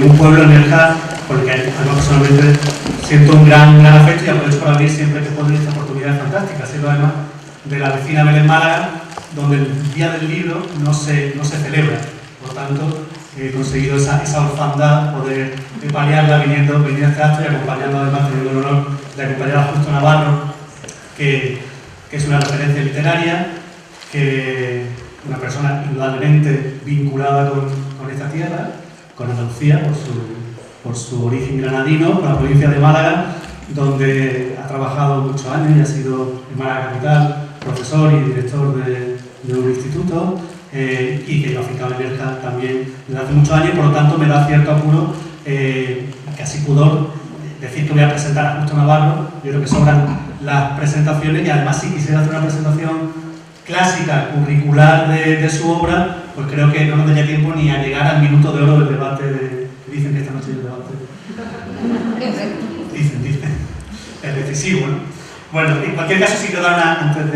un pueblo en Nerja por el que además personalmente siento un gran afecto y aprovecho para venir siempre que puedo esta oportunidad fantástica. Ha sido además de la vecina Belén Málaga, donde el Día del Libro no se celebra. Por tanto, he conseguido esa orfandad, poder paliarla viniendo a este acto y acompañando, además, teniendo el honor de acompañar a Justo Navarro, que es una referencia literaria, que una persona indudablemente vinculada con esta tierra, con Andalucía, por su origen granadino, con la provincia de Málaga, donde ha trabajado muchos años y ha sido en Málaga capital profesor y director de un instituto, y que yo afincado en Nerja también desde hace muchos años, por lo tanto me da cierto apuro, casi pudor, decir que voy a presentar a Justo Navarro. Yo creo que sobran las presentaciones y además si quisiera hacer una presentación clásica, curricular de su obra, pues creo que no nos daría tiempo ni a llegar al minuto de oro del debate que dicen que esta noche es el debate. Dicen. Es decisivo, ¿no? Bueno, en cualquier caso sí quiero dar antes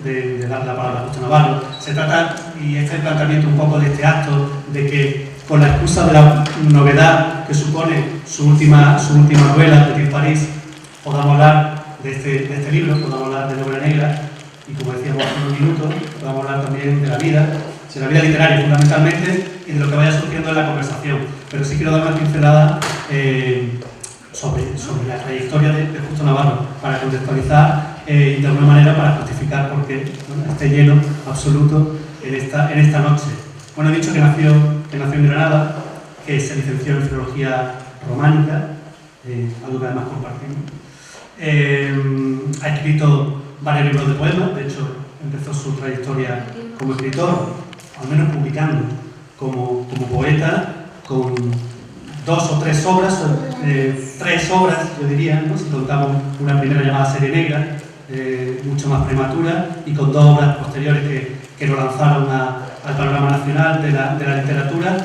de dar la palabra a Justo Navarro. Se trata, y este es el planteamiento un poco de este acto, de que con la excusa de la novedad que supone su última novela, Petit París, podamos hablar de este libro, podamos hablar de novela negra, y como decíamos hace unos minutos, podamos hablar también de la vida literaria fundamentalmente, y de lo que vaya surgiendo en la conversación. Pero sí quiero dar una pincelada sobre la trayectoria de Justo Navarro, para contextualizar y de alguna manera para justificar por qué este lleno absoluto en esta noche. Bueno, he dicho que nació en Granada, que se licenció en Filología Románica, algo que además compartimos. Ha escrito varios libros de poemas, de hecho empezó su trayectoria como escritor, al menos publicando, como poeta, con 2 o 3 obras, 3 obras yo diría, ¿no? Si contamos una primera llamada Serie Negra, mucho más prematura, y con 2 obras posteriores que lo lanzaron al panorama nacional de la literatura,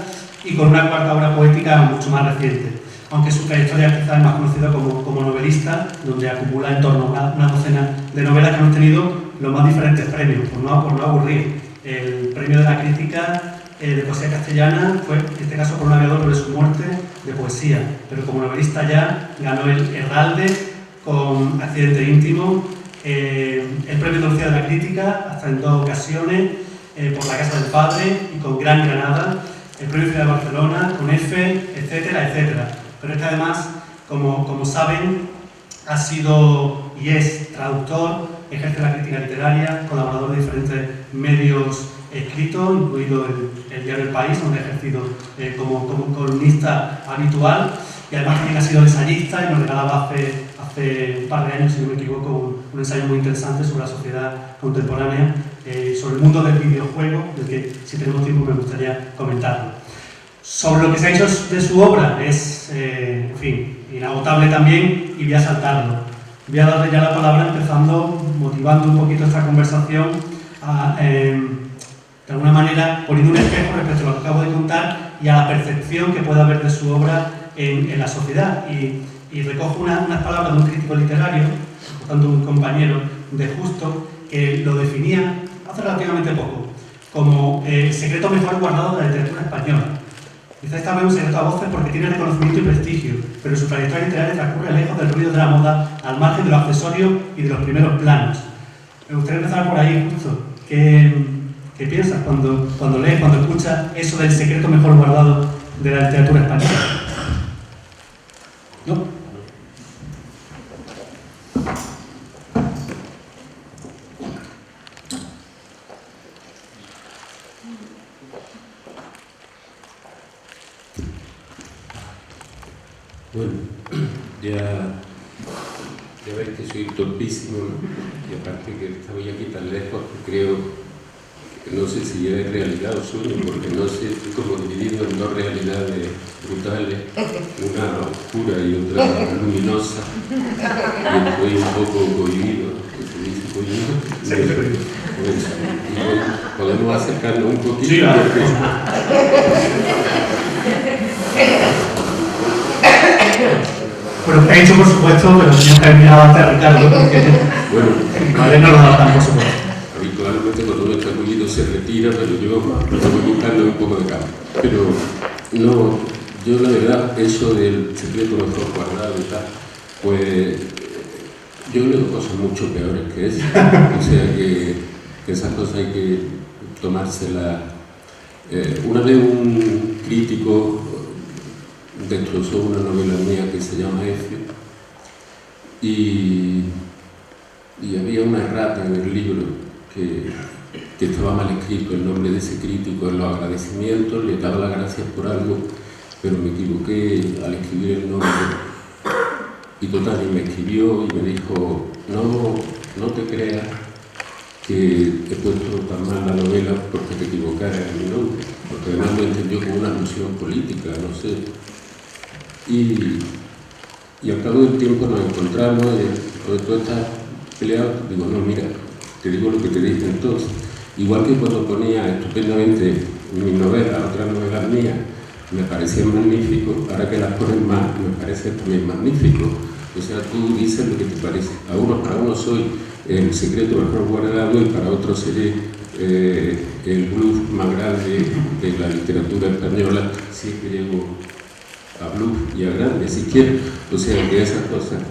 y con una 4ª obra poética mucho más reciente. Aunque su trayectoria quizás es más conocida como novelista, donde acumula en torno a una docena de novelas que han obtenido los más diferentes premios, por no aburrir. El premio de la crítica de poesía castellana fue, en este caso, por un aviador sobre su muerte, de poesía, pero como novelista ya ganó el Herralde con Accidente íntimo, el premio de Andalucía de la crítica, hasta en 2 ocasiones, por La casa del padre y con Gran Granada, el premio Ciudad de Barcelona, con F, etcétera, etcétera. Pero es que además, como saben, ha sido y es traductor, ejerce la crítica literaria, colaborador de diferentes medios escritos, incluido el diario El País, donde ha ejercido como columnista habitual, y además también ha sido ensayista y nos regalaba hace un par de años, si no me equivoco, un ensayo muy interesante sobre la sociedad contemporánea, sobre el mundo del videojuego, del que si tenemos tiempo me gustaría comentarlo. Sobre lo que se ha hecho de su obra es, en fin, inagotable también, y voy a saltarlo. Voy a darle ya la palabra motivando un poquito esta conversación, de alguna manera poniendo un espejo respecto a lo que acabo de contar y a la percepción que puede haber de su obra en la sociedad. Y recojo unas palabras de un crítico literario, por tanto un compañero de Justo, que lo definía hace relativamente poco como el secreto mejor guardado de la literatura española. Quizá esta vez un secreto a voces porque tiene reconocimiento y prestigio, pero su trayectoria literaria transcurre lejos del ruido de la moda, al margen de los accesorios y de los primeros planos. Me gustaría empezar por ahí, Justo. ¿Qué piensas cuando lees, cuando escuchas eso del secreto mejor guardado de la literatura española? ¿No? Bueno, ya veis que soy torpísimo, ¿no? Y aparte que estaba ya aquí tan lejos que creo que no sé si ya es realidad o sueño, porque no sé, estoy como dividido en 2 realidades brutales, una oscura y otra luminosa, y estoy un poco cohibido, que se dice cohibido. Sí, pues, podemos acercarnos un poquito. Sí, Bueno, he hecho por supuesto, pero tenía que haber mirado antes a Ricardo, porque vale, no lo da tan por supuesto. Habitualmente cuando uno está cohibido se retira, pero yo estoy buscando un poco de calma. Pero no, yo la verdad, eso del secreto mejor guardado y tal, pues yo leo cosas mucho peores que eso. O sea que esas cosas hay que tomárselas. Una vez un crítico destrozó una novela mía que se llama F, y había una errata en el libro que estaba mal escrito el nombre de ese crítico en los agradecimientos, le daba las gracias por algo, pero me equivoqué al escribir el nombre. Y total, y me escribió y me dijo, no te creas que he puesto tan mal la novela porque te equivocaras en mi nombre, porque además lo entendió como una alusión política, no sé. Y al cabo del tiempo nos encontramos, y tú estás peleado, digo, no, mira, te digo lo que te dije entonces. Igual que cuando ponía estupendamente mis novelas, otras novelas mías, me parecían magníficos, ahora que las ponen más, me parece también magnífico. O sea, tú dices lo que te parece. Para uno soy el secreto mejor guardado y para otro seré el bluff más grande de la literatura española, si es que llego a bluff y a grande, si quiero. O sea, que esas cosas,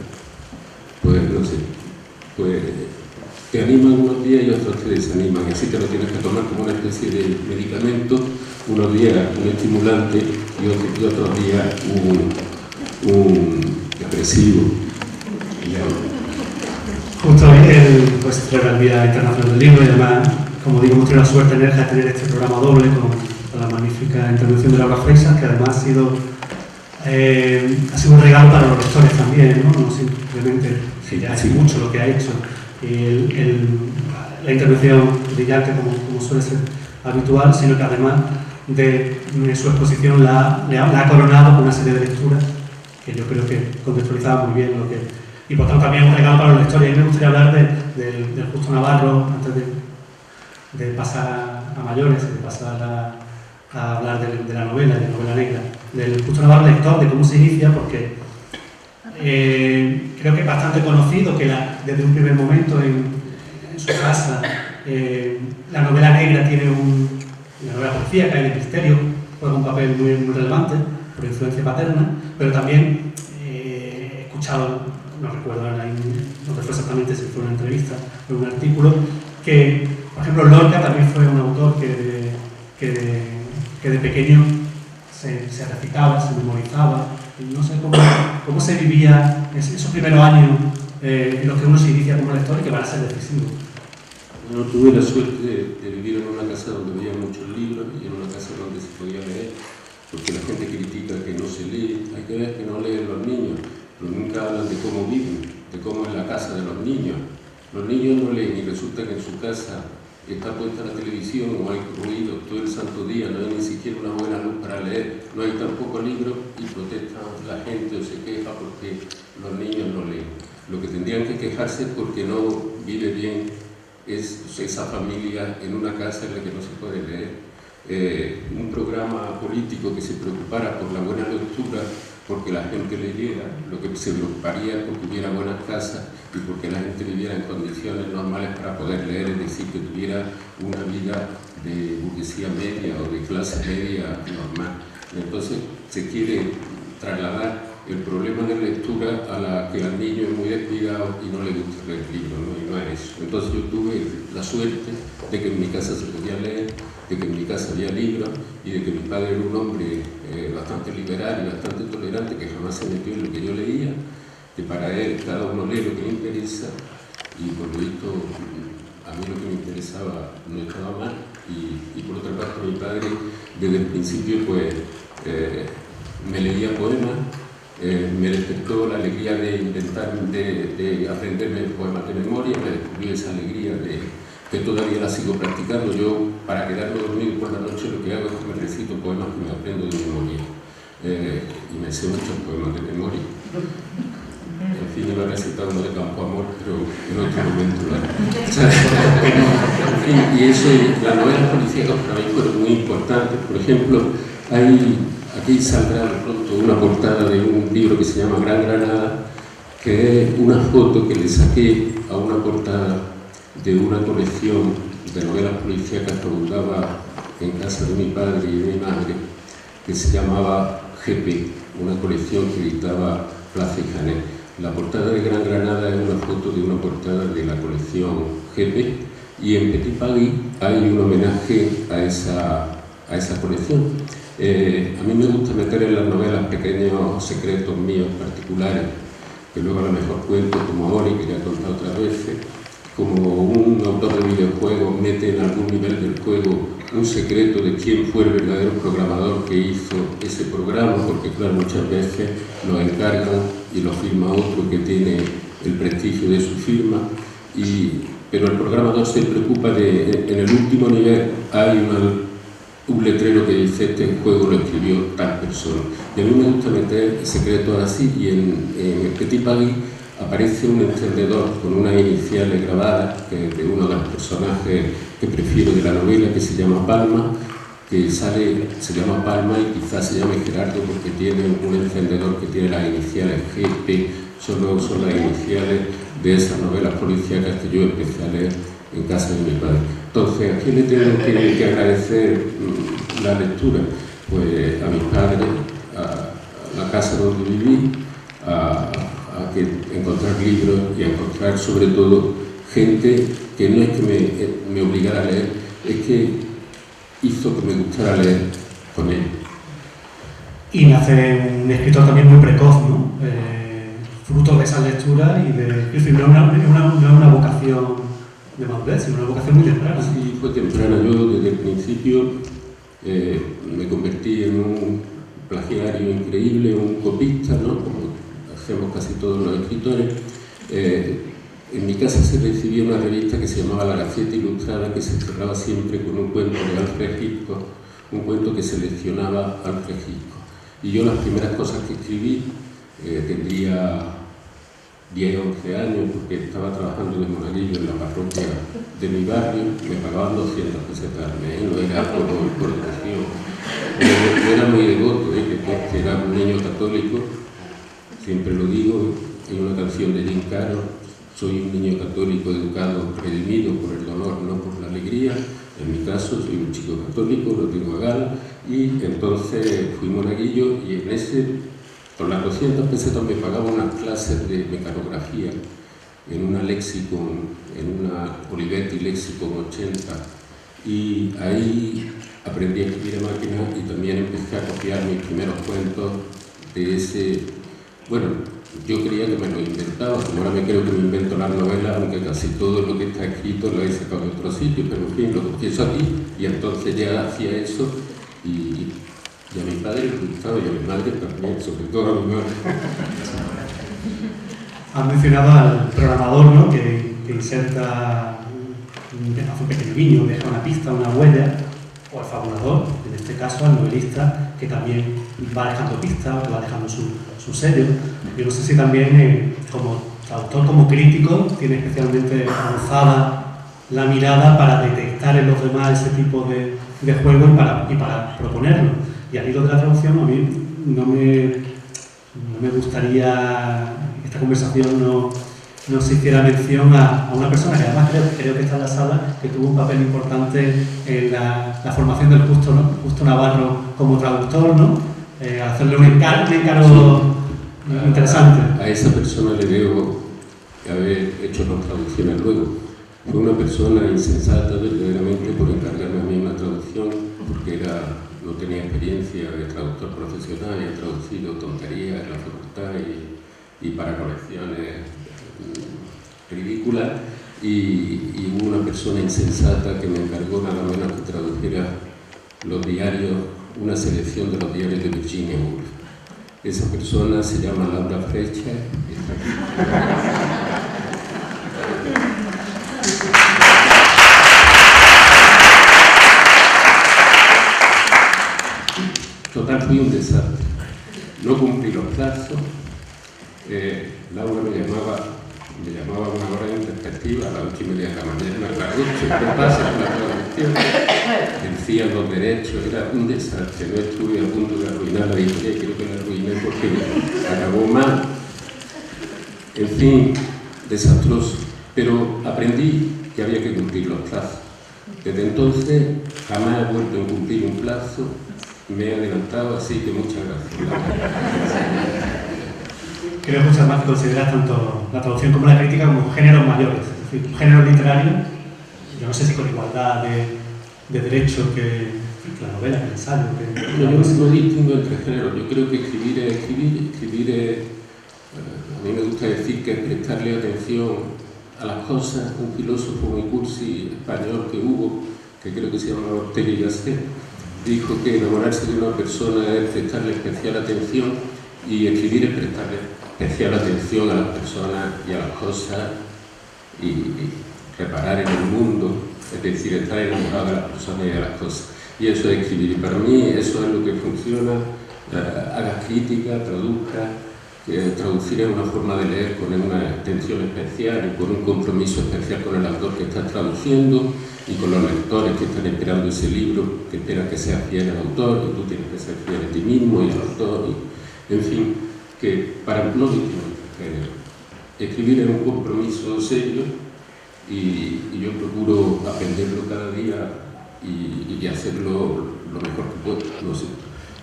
pues no sé, pues te animan unos días y otros te desaniman, y así te lo tienes que tomar como una especie de medicamento, unos días un estimulante y otros días un depresivo. Justo hoy pues, se celebra el Día Internacional del Libro, y además, como digo, hemos tenido la suerte en ERJA de tener este programa doble con la magnífica intervención de Laura Freixas, que además ha sido un regalo para los lectores también, no simplemente, que ya es mucho lo que ha hecho, la intervención brillante como suele ser habitual, sino que además de su exposición la ha coronado con una serie de lecturas que yo creo que contextualizaba muy bien lo que... Y por tanto también un regalo para los lectores. Y a mí me gustaría hablar del Justo Navarro, antes de pasar a mayores, de pasar a hablar de la novela, de la novela negra. Del Justo Navarro lector, de cómo se inicia, porque creo que es bastante conocido que desde un primer momento en su casa la novela negra tiene la novela policíaca y de misterio juega un papel muy, muy relevante por influencia paterna, pero también he escuchado, no recuerdo ahora no fue exactamente si fue una entrevista o un artículo, que por ejemplo Lorca también fue un autor que de pequeño se recitaba, se memorizaba, y no sé cómo se vivía esos primeros años en los que uno se inicia como lector y que van a ser decisivos. Bueno, tuve la suerte de vivir en una casa donde había muchos libros y en una casa donde se podía leer, porque la gente critica que no se lee. Hay que ver que no leen los niños, pero nunca hablan de cómo viven, de cómo es la casa de los niños. Los niños no leen y resulta que en su casa está puesta la televisión o hay ruido todo el santo día, no hay ni siquiera una buena luz para leer, no hay tampoco libros y protesta la gente o se queja porque los niños no leen. Lo que tendrían que quejarse es porque no vive bien es esa familia en una casa en la que no se puede leer. Un programa político que se preocupara por la buena lectura, porque la gente leyera, lo que se preocuparía porque hubiera buenas casas y porque la gente viviera en condiciones normales para poder leer, es decir, que tuviera una vida de burguesía media o de clase media normal. Entonces se quiere trasladar el problema de lectura a la que al niño es muy descuidado y no le gusta leer libros, ¿no? Y no es eso. Entonces yo tuve la suerte de que en mi casa se podía leer, de que en mi casa había libros y de que mi padre era un hombre bastante liberal y bastante tolerante, que jamás se metió en lo que yo leía, que para él cada uno lee lo que le interesa y por lo visto a mí lo que me interesaba no estaba mal y por otra parte mi padre desde el principio pues me leía poemas. Me despertó la alegría de intentar de aprenderme poemas de memoria, me descubrió esa alegría que todavía la sigo practicando. Yo, para quedarme dormido por la noche, lo que hago es que me recito poemas que me aprendo de memoria. Y me sé muchos poemas de memoria. En fin, iba a recitar uno de Campo Amor, pero en otro momento en fin, y eso, las novelas policíacas para mí fueron muy importantes. Por ejemplo, aquí saldrá pronto una portada de un libro que se llama Gran Granada, que es una foto que le saqué a una portada de una colección de novelas policíacas que abundaba en casa de mi padre y de mi madre, que se llamaba GP, una colección que editaba Plaza y Jané. La portada de Gran Granada es una foto de una portada de la colección GP, y en Petit Paris hay un homenaje a esa colección. A mí me gusta meter en las novelas pequeños secretos míos particulares, que luego a lo mejor cuento, como Ori, que ya he contado otras veces, como un autor de videojuegos mete en algún nivel del juego un secreto de quién fue el verdadero programador que hizo ese programa, porque claro, muchas veces lo encargan y lo firma otro que tiene el prestigio de su firma, pero el programador se preocupa de, en el último nivel hay un letrero que dice este juego lo escribió tal persona. Y a mí me gusta meter secretos así, y en Petit Paris aparece un encendedor con unas iniciales grabadas, que es de uno de los personajes que prefiero de la novela, que se llama Palma, se llama Palma y quizás se llame Gerardo porque tiene un encendedor que tiene las iniciales GP, son las iniciales de esas novelas policíacas que yo empecé a leer en casa de mi padre. Entonces, ¿a quién le tengo que agradecer la lectura? Pues a mis padres, a la casa donde viví, a encontrar libros y a encontrar sobre todo gente que no es que me obligara a leer, es que hizo que me gustara leer con él. Y nace un escritor también muy precoz, ¿no? Fruto de esa lectura y de... Es decir, no es una vocación de madurez, sino una vocación muy temprana. Sí, fue temprana. Yo desde el principio me convertí en un plagiario increíble, un copista, ¿no? Como hacemos casi todos los escritores. En mi casa se recibía una revista que se llamaba La Gaceta Ilustrada, que se cerraba siempre con un cuento de Alfred Hitchcock, un cuento que seleccionaba Alfred Hitchcock. Y yo las primeras cosas que escribí, tendría 10 o 11 años, porque estaba trabajando de monaguillo en la parroquia de mi barrio, me pagaban 200 pesetas al mes, no era por educación. Yo era muy devoto, que era un niño católico, siempre lo digo, hay una canción de Jim Caro, soy un niño católico educado, redimido por el dolor, no por la alegría. En mi caso, soy un chico católico, lo tengo a gala, y entonces fui monaguillo, y en ese, con las 200 pesetas me pagaba unas clases de mecanografía en una Lexicon, en una Olivetti Lexicon 80, y ahí aprendí a escribir a máquina y también empecé a copiar mis primeros cuentos de ese... Bueno, yo creía que me lo inventaba, como ahora me creo que me invento las novelas, aunque casi todo lo que está escrito lo he sacado de otro sitio, pero en fin, lo confieso aquí, y entonces ya hacía eso, y a mi padre le gustaba, y a mi madre también, sobre todo a mi madre. Has mencionado al programador, ¿no? que inserta, hace un pequeño guiño, deja una pista, una huella, o al fabulador, en este caso al novelista, que también va dejando pistas, que va dejando su sello. Yo no sé si también, como autor, como crítico, tiene especialmente avanzada la mirada para detectar en los demás ese tipo de juego y para proponerlo. Y al hilo de la traducción, a mí no me gustaría que esta conversación no se hiciera mención a una persona que además creo que está en la sala, que tuvo un papel importante en la formación del Justo Navarro como traductor, ¿no? Hacerle un encargo interesante. A esa persona le debo haber hecho las traducciones luego. Fue una persona insensata verdaderamente por encargarme a mí una traducción, porque no tenía experiencia de traductor profesional, y he traducido tonterías en la facultad y para colecciones ridículas, y hubo una persona insensata que me encargó nada menos que tradujera los diarios, una selección de los diarios de Virginia Woolf. Esa persona se llama Laura Frecha, está aquí. Total, fui un desastre. No cumplí los plazos. Laura me llamaba a una hora en perspectiva, a las 8:30 de la mañana, a las 8, ¿qué pasa con la traducción? Vencían los derechos, era un desastre. No estuve a punto de arruinar la editorial, creo que la arruiné porque acabó mal. En fin, desastroso. Pero aprendí que había que cumplir los plazos. Desde entonces jamás he vuelto a cumplir un plazo, me he adelantado, así que muchas gracias. Creo que Marx considera tanto la traducción como la crítica como géneros mayores, es decir, un género literario, yo no sé si con igualdad de derecho que la novela, que el ensayo. Yo no distingo entre géneros, yo creo que escribir es, a mí me gusta decir que es prestarle atención a las cosas. Un filósofo muy cursi español que hubo, que creo que se llama Ortega y Gasset, dijo que enamorarse de una persona es prestarle especial atención, y escribir es prestarle especial atención a las personas y a las cosas y reparar en el mundo, es decir, estar enamorado de las personas y de las cosas. Y eso es escribir, y para mí eso es lo que funciona. Hagas crítica, traduzcas. Traducir es una forma de leer con una atención especial y con un compromiso especial con el autor que estás traduciendo y con los lectores que están esperando ese libro, que esperan que seas fiel al autor, y tú tienes que ser fiel a ti mismo y al autor, y, en fin, que para no escribir es un compromiso serio, y yo procuro aprenderlo cada día y hacerlo lo mejor que puedo, no sé.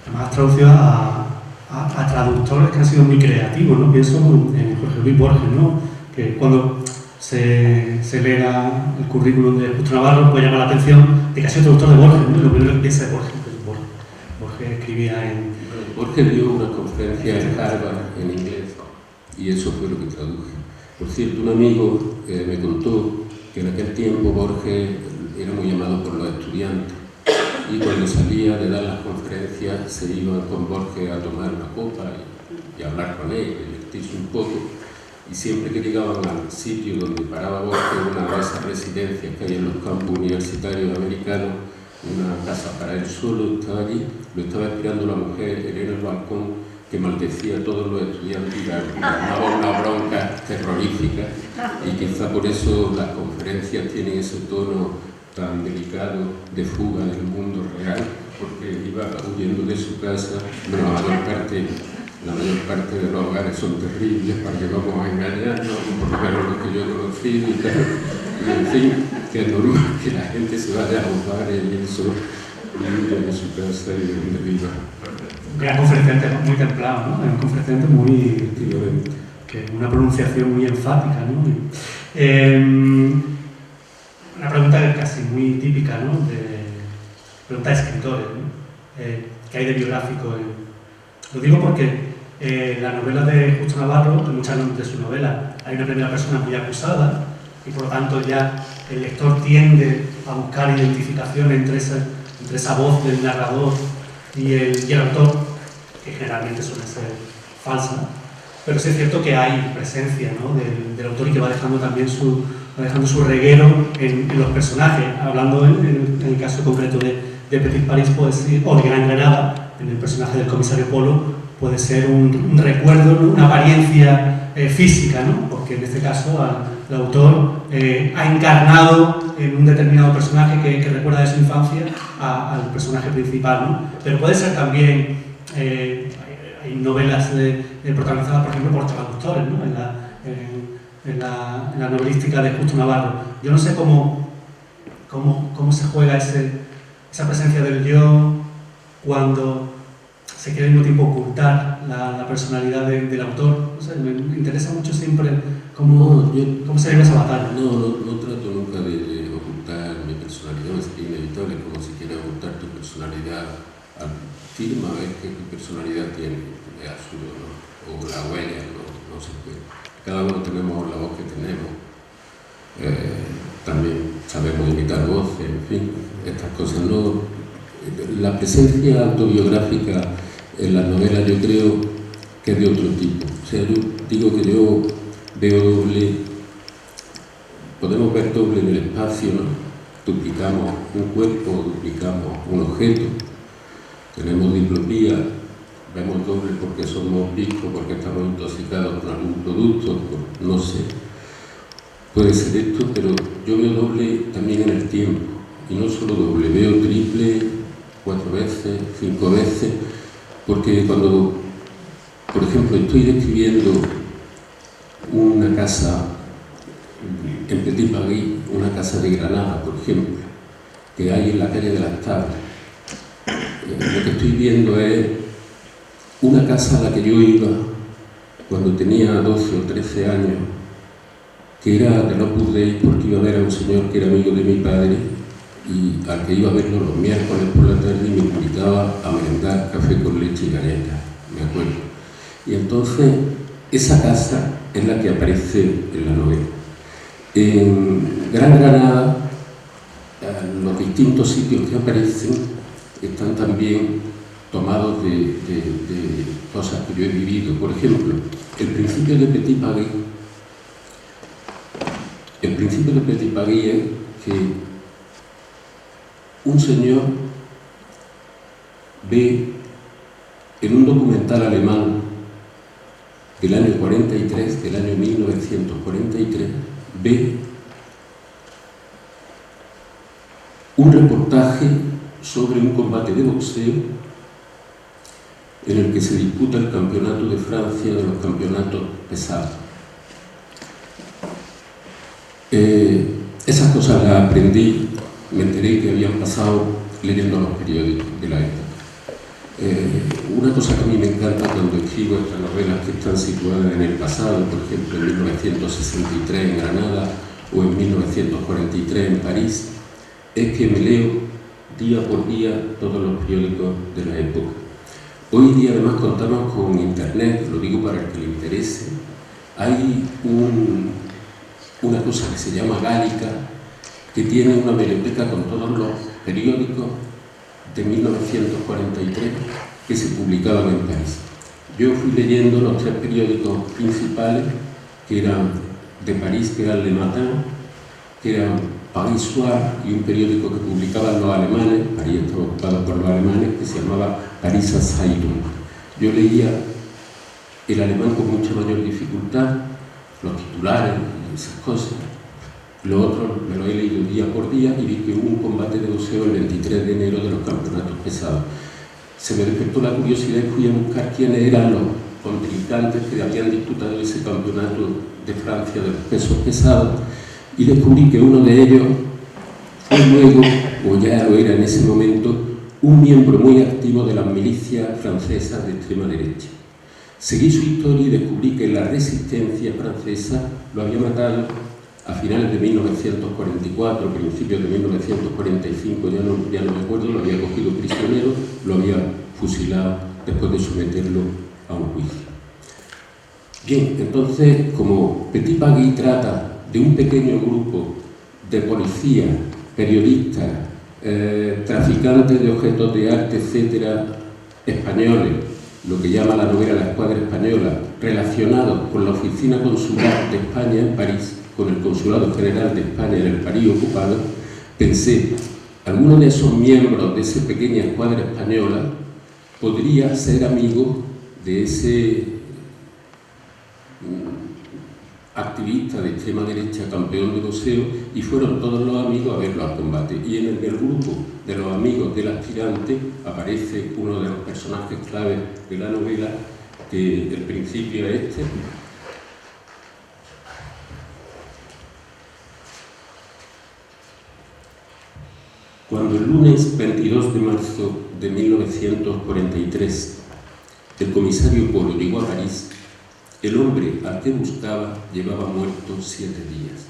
Además has traducido a traductores que han sido muy creativos, ¿no? Pienso en Jorge Luis Borges, ¿no? Que cuando se lee el currículum de Justo Navarro puede llamar la atención de que ha sido traductor de Borges, ¿no? Lo primero que piensa es Borges. Borges escribía en... Borges dio una conferencia en Harvard en inglés, y eso fue lo que traduje. Por cierto, un amigo me contó que en aquel tiempo Borges era muy amado por los estudiantes, y cuando salía de dar las conferencias se iban con Borges a tomar una copa y hablar con él, divertirse un poco, y siempre que llegaban al sitio donde paraba Borges, una de esas residencias que hay en los campus universitarios americanos, una casa para él solo, estaba allí, lo estaba esperando la mujer, él en el balcón, que maldecía a todos los estudiantes y armaba una bronca terrorífica, y quizá por eso las conferencias tienen ese tono tan delicado de fuga del mundo real, porque iba huyendo de su casa. Bueno, la mayor parte de los hogares son terribles, para que vamos a engañarnos, por lo menos los que yo he conocido y tal. Y en fin, que es normal que la gente se vaya a los bares y eso, huya de su casa y de donde viva. Un gran conferenciante muy templado, ¿no? Un conferenciante muy... que una pronunciación muy enfática, ¿no? Una pregunta casi muy típica, ¿no? Pregunta de escritores, ¿no? ¿Qué hay de biográfico? Lo digo porque la novela de Justo Navarro, en muchas de sus novelas, hay una primera persona muy acusada, y por lo tanto ya el lector tiende a buscar identificación entre esa voz del narrador y el autor, que generalmente suele ser falsa, pero sí es cierto que hay presencia, ¿no? del autor, y que va dejando también su reguero en los personajes. Hablando en el caso concreto de Petit Paris, puede ser, o de Gran Granada, en el personaje del comisario Polo, puede ser un recuerdo, ¿no? Una apariencia física, ¿no? Porque en este caso el autor ha encarnado en un determinado personaje que recuerda de su infancia al personaje principal, ¿no? Pero puede ser también, hay novelas protagonizadas, por ejemplo, por traductores, ¿no? En la novelística de Justo Navarro. Yo no sé cómo se juega esa presencia del yo cuando se quiere al mismo tiempo ocultar la personalidad del autor. No sé, me interesa mucho siempre cómo se vive esa batalla. No trato nunca de ocultar mi personalidad, es inevitable, como si quieres ocultar tu personalidad. Afirma a ver qué personalidad tiene, es absurdo, ¿no? O la huella, no se puede. Cada uno tenemos la voz que tenemos, también sabemos imitar voces, en fin, estas cosas. No, la presencia autobiográfica en las novelas yo creo que es de otro tipo. O sea, yo digo que yo veo doble, podemos ver doble en el espacio, ¿no? Duplicamos un cuerpo, duplicamos un objeto, tenemos diplopía, vemos doble porque somos viscos, porque estamos intoxicados con algún producto, no sé. Puede ser esto, pero yo veo doble también en el tiempo. Y no solo doble, veo triple, 4 veces, 5 veces, porque cuando, por ejemplo, estoy describiendo una casa en Petit Paris, una casa de Granada, por ejemplo, que hay en la calle de las Tablas, lo que estoy viendo es una casa a la que yo iba cuando tenía 12 o 13 años, que era del Opus Dei, porque iba a ver a un señor que era amigo de mi padre y al que iba a verlo los miércoles por la tarde y me invitaba a merendar café con leche y galletas, me acuerdo. Y entonces esa casa es la que aparece en la novela. En Gran Granada, los distintos sitios que aparecen están también tomados de cosas que yo he vivido. Por ejemplo, el principio de Petit Paris. El principio de Petit Paris es que un señor ve en un documental alemán del año 43, del año 1943, ve un reportaje sobre un combate de boxeo en el que se disputa el campeonato de Francia de los campeonatos pesados. Esas cosas las aprendí, me enteré que habían pasado leyendo los periódicos de la época. Una cosa que a mí me encanta cuando escribo estas novelas que están situadas en el pasado, por ejemplo en 1963 en Granada o en 1943 en París, es que me leo día por día todos los periódicos de la época. Hoy día además contamos con internet, lo digo para el que le interese. Hay una cosa que se llama Gálica, que tiene una biblioteca con todos los periódicos de 1943 que se publicaban en París. Yo fui leyendo los 3 periódicos principales, que eran de París, que eran Le Matin, que eran Paris Soir, y un periódico que publicaban los alemanes, París estaba ocupado por los alemanes, que se llamaba Pariser Zeitung. Yo leía el alemán con mucha mayor dificultad, los titulares y esas cosas. Lo otro me lo he leído día por día y vi que hubo un combate de boxeo el 23 de enero de los campeonatos pesados. Se me despertó la curiosidad y fui a buscar quiénes eran los contrincantes que habían disputado ese campeonato de Francia de los pesos pesados, y descubrí que uno de ellos fue luego, o ya lo era en ese momento, un miembro muy activo de las milicias francesas de extrema derecha. Seguí su historia y descubrí que la resistencia francesa lo había matado a finales de 1944, principios de 1945, ya no me acuerdo, lo había cogido prisionero, lo había fusilado después de someterlo a un juicio. Bien, entonces, como Petit Paris trata de un pequeño grupo de policías, periodistas, traficantes de objetos de arte, etcétera, españoles, lo que llama la novela La Escuadra Española, relacionados con la oficina consular de España en París, con el Consulado General de España en el París ocupado, pensé, alguno de esos miembros de esa pequeña escuadra española podría ser amigo de ese activista de extrema derecha, campeón de boxeo, y fueron todos los amigos a verlo al combate. Y en el grupo de los amigos del aspirante aparece uno de los personajes claves de la novela, que el principio es este. Cuando el lunes 22 de marzo de 1943 el comisario Polo llegó a París, el hombre al que buscaba llevaba muerto 7 días.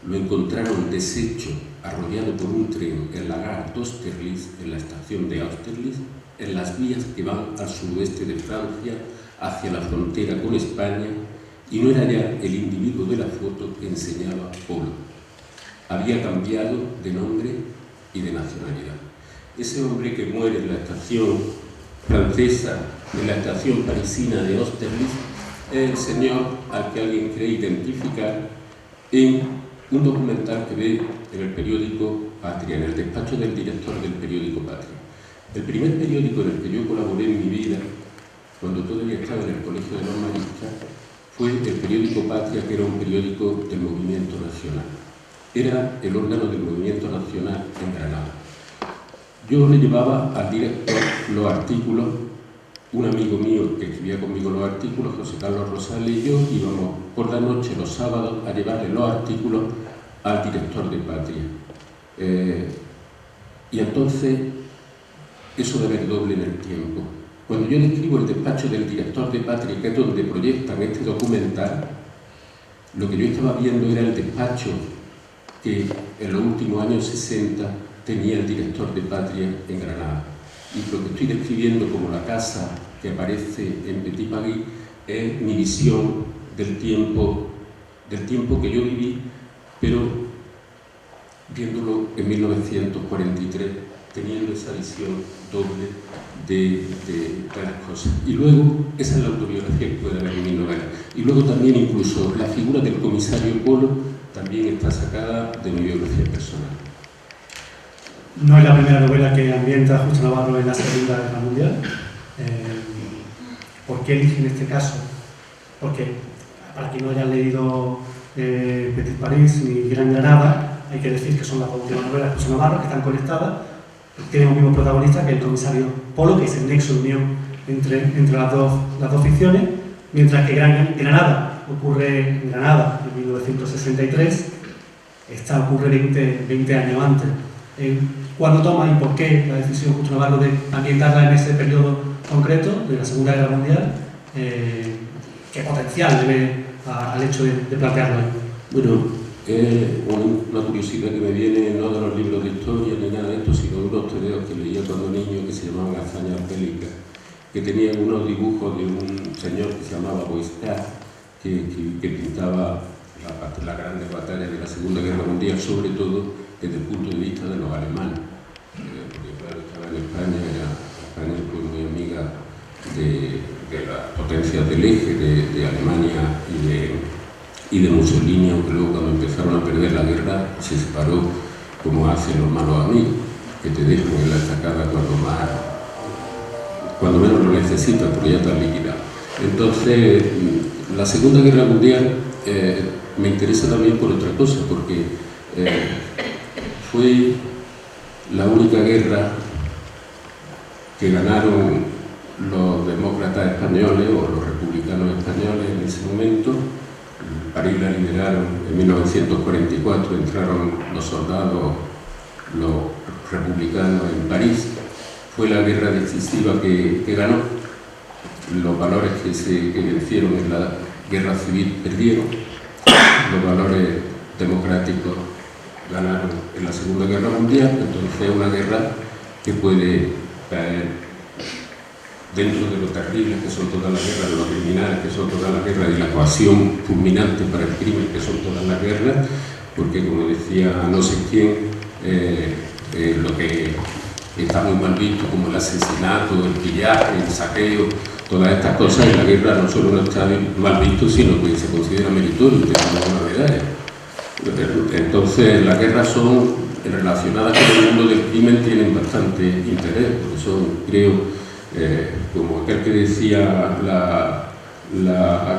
Lo encontraron deshecho, arrollado por un tren en la gare d'Austerlitz, en la estación de Austerlitz, en las vías que van al suroeste de Francia, hacia la frontera con España, y no era ya el individuo de la foto que enseñaba Polo. Había cambiado de nombre y de nacionalidad. Ese hombre que muere en la estación francesa, en la estación parisina de Austerlitz, es el señor al que alguien cree identificar en un documental que ve en el periódico Patria, en el despacho del director del periódico Patria. El primer periódico en el que yo colaboré en mi vida, cuando todavía estaba en el Colegio de los Maristas, fue el periódico Patria, que era un periódico del Movimiento Nacional. Era el órgano del Movimiento Nacional en Granada. Yo le llevaba al director los artículos, un amigo mío que escribía conmigo los artículos, José Carlos Rosales, y yo íbamos por la noche los sábados a llevarle los artículos al director de Patria. Y entonces eso de ver doble en el tiempo. Cuando yo describo el despacho del director de Patria, que es donde proyectan este documental, lo que yo estaba viendo era el despacho que en los últimos años 60 tenía el director de Patria en Granada. Y lo que estoy describiendo como la casa que aparece en Petit Paris es mi visión del tiempo que yo viví, pero viéndolo en 1943, teniendo esa visión doble de las cosas. Y luego, esa es la autobiografía que puede haber en mi novela. Y luego también incluso la figura del comisario Polo también está sacada de mi biografía personal. No es la primera novela que ambienta Justo Navarro en la Segunda Guerra Mundial. ¿Por qué elige en este caso? Porque, para quien no haya leído Petit Paris ni Gran Granada, hay que decir que son las últimas novelas de Justo Navarro, que están conectadas. Tienen un mismo protagonista, que es el comisario Polo, que es el nexo de unión entre las dos ficciones, mientras que Granada ocurre en Granada en 1963, esta ocurre 20 años antes. ¿Cuándo toma y por qué la decisión Justo Navarro de ambientarla en ese periodo concreto de la Segunda Guerra Mundial? ¿Qué potencial le ve al hecho de plantearlo ahí? Bueno, una curiosidad que me viene no de los libros de historia ni nada de esto, sino de unos tebeos que leía cuando niño que se llamaban Hazañas Bélicas, que tenían unos dibujos de un señor que se llamaba Boiscard, que pintaba las grandes batallas de la Segunda Guerra Mundial, sobre todo desde el punto de vista de los alemanes. Porque claro, estaba en España, España fue muy amiga de las potencias del eje, de Alemania y de Mussolini, aunque luego cuando empezaron a perder la guerra se separó, como hacen los malos amigos, que te dejan en la estacada cuando menos lo necesitas, porque ya estás liquidado. Entonces, la Segunda Guerra Mundial me interesa también por otra cosa, porque fue la única guerra que ganaron los demócratas españoles o los republicanos españoles en ese momento. París la liberaron en 1944, entraron los soldados, los republicanos en París. Fue la guerra decisiva que ganó. Los valores que vencieron en la guerra civil perdieron. Los valores democráticos ganaron en la Segunda Guerra Mundial. Entonces es una guerra que puede caer dentro de lo terrible que son todas las guerras, de lo criminales que son todas las guerras y la coacción fulminante para el crimen que son todas las guerras, porque como decía no sé quién, lo que está muy mal visto como el asesinato, el pillaje, el saqueo, todas estas cosas en la guerra no solo no está mal visto, sino que se considera meritorio, que son novedades. Entonces las guerras son relacionadas con el mundo del crimen, tienen bastante interés, porque son, creo, como aquel que decía la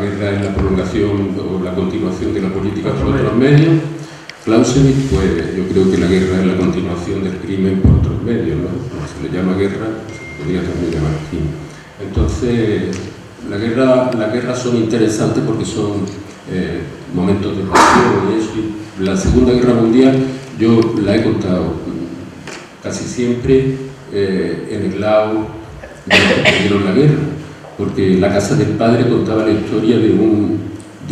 guerra es la prolongación o la continuación de la política por otros medios, Clausewitz, pues yo creo que la guerra es la continuación del crimen por otros medios, ¿no? Como se le llama guerra, se podría también llamar crimen. Entonces, las guerras son interesantes porque son momentos de pasión y eso. Y la Segunda Guerra Mundial yo la he contado casi siempre en el lado de los que perdieron la guerra, porque La Casa del Padre contaba la historia de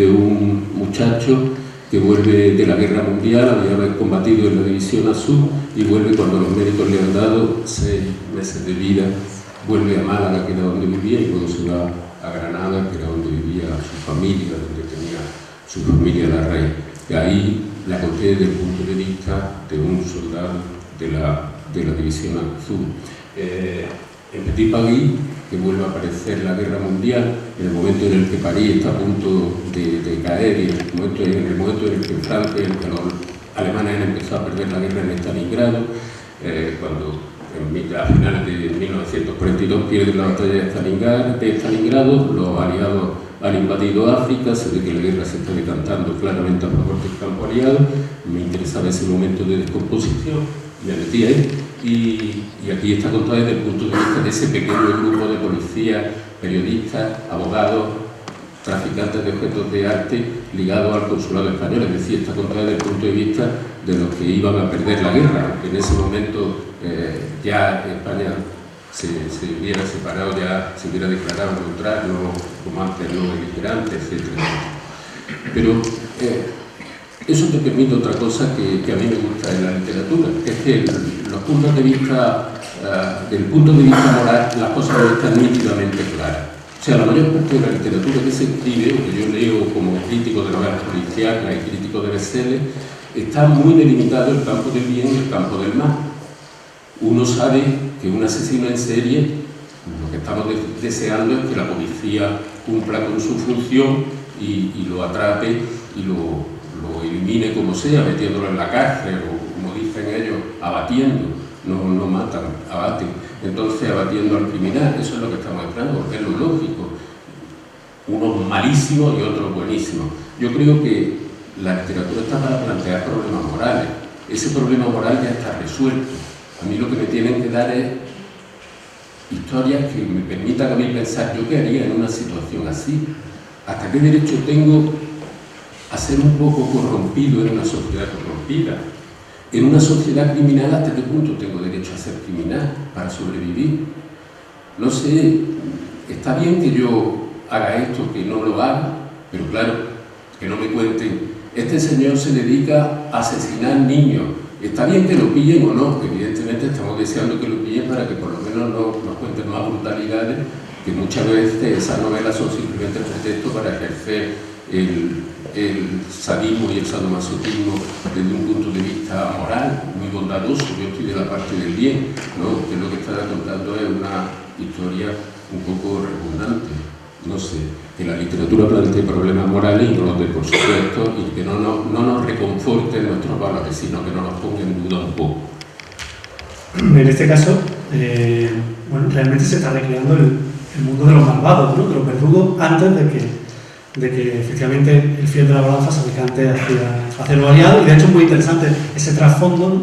un muchacho que vuelve de la Guerra Mundial, había combatido en la División Azul y vuelve cuando los médicos le han dado 6 meses de vida, vuelve a Málaga, que era donde vivía, y luego se va a Granada, que era donde vivía su familia, donde tenía su familia la raíz. Y ahí la conté desde el punto de vista de un soldado de la División Azul. En Petit Paris, que vuelve a aparecer la Guerra Mundial, en el momento en el que París está a punto de caer y en el momento en el que Francia, los alemanes han empezado a perder la guerra en Stalingrado, cuando a finales de 1942 pierden la batalla de Stalingrado, los aliados han invadido África, se ve que la guerra se está decantando claramente a favor del campo aliado. Me interesaba ese momento de descomposición, me metí ahí. Y aquí está contada desde el punto de vista de ese pequeño grupo de policías, periodistas, abogados, traficantes de objetos de arte ligados al consulado español. Es decir, está contada desde el punto de vista de los que iban a perder la guerra, aunque en ese momento ya España se hubiera separado ya, se hubiera declarado neutral, no como antes, no beligerante, etc. Pero eso te permite otra cosa que a mí me gusta en la literatura, que es que los puntos de vista, del punto de vista moral, las cosas no están nítidamente claras. O sea, la mayor parte de la literatura que se escribe, o que yo leo como crítico de novelas policíacas y crítico de bestsellers, está muy delimitado el campo del bien y el campo del mal. Uno sabe que un asesino en serie, lo que estamos deseando es que la policía cumpla con su función y lo atrape y lo elimine como sea, metiéndolo en la cárcel o, como dicen ellos, abatiendo. No matan, abaten. Entonces, abatiendo al criminal, eso es lo que estamos esperando, porque es lo lógico. Unos malísimos y otros buenísimos. Yo creo que la literatura está para plantear problemas morales. Ese problema moral ya está resuelto. A mí lo que me tienen que dar es historias que me permitan a mí pensar yo qué haría en una situación así. ¿Hasta qué derecho tengo a ser un poco corrompido en una sociedad corrompida? En una sociedad criminal, ¿hasta qué punto tengo derecho a ser criminal para sobrevivir? No sé, está bien que yo haga esto, que no lo haga, pero claro, que no me cuenten, este señor se dedica a asesinar niños. Está bien que lo pillen o no, evidentemente estamos deseando que lo pillen para que por lo menos nos cuenten más brutalidades, que muchas veces esas novelas son simplemente pretexto para ejercer el sadismo y el sadomasoquismo desde un punto de vista moral, muy bondadoso. Yo estoy de la parte del bien, ¿no? Que lo que está contando es una historia un poco redundante. No sé, que la literatura plantee problemas morales y no los dé por supuesto, y que no nos reconforte en nuestros valores, sino que no nos ponga en duda un poco. En este caso, bueno, realmente se está recreando el mundo de los malvados, ¿no? De los verdugos, antes de que efectivamente el fiel de la balanza se decante hacia los aliados. Y de hecho es muy interesante ese trasfondo, ¿no?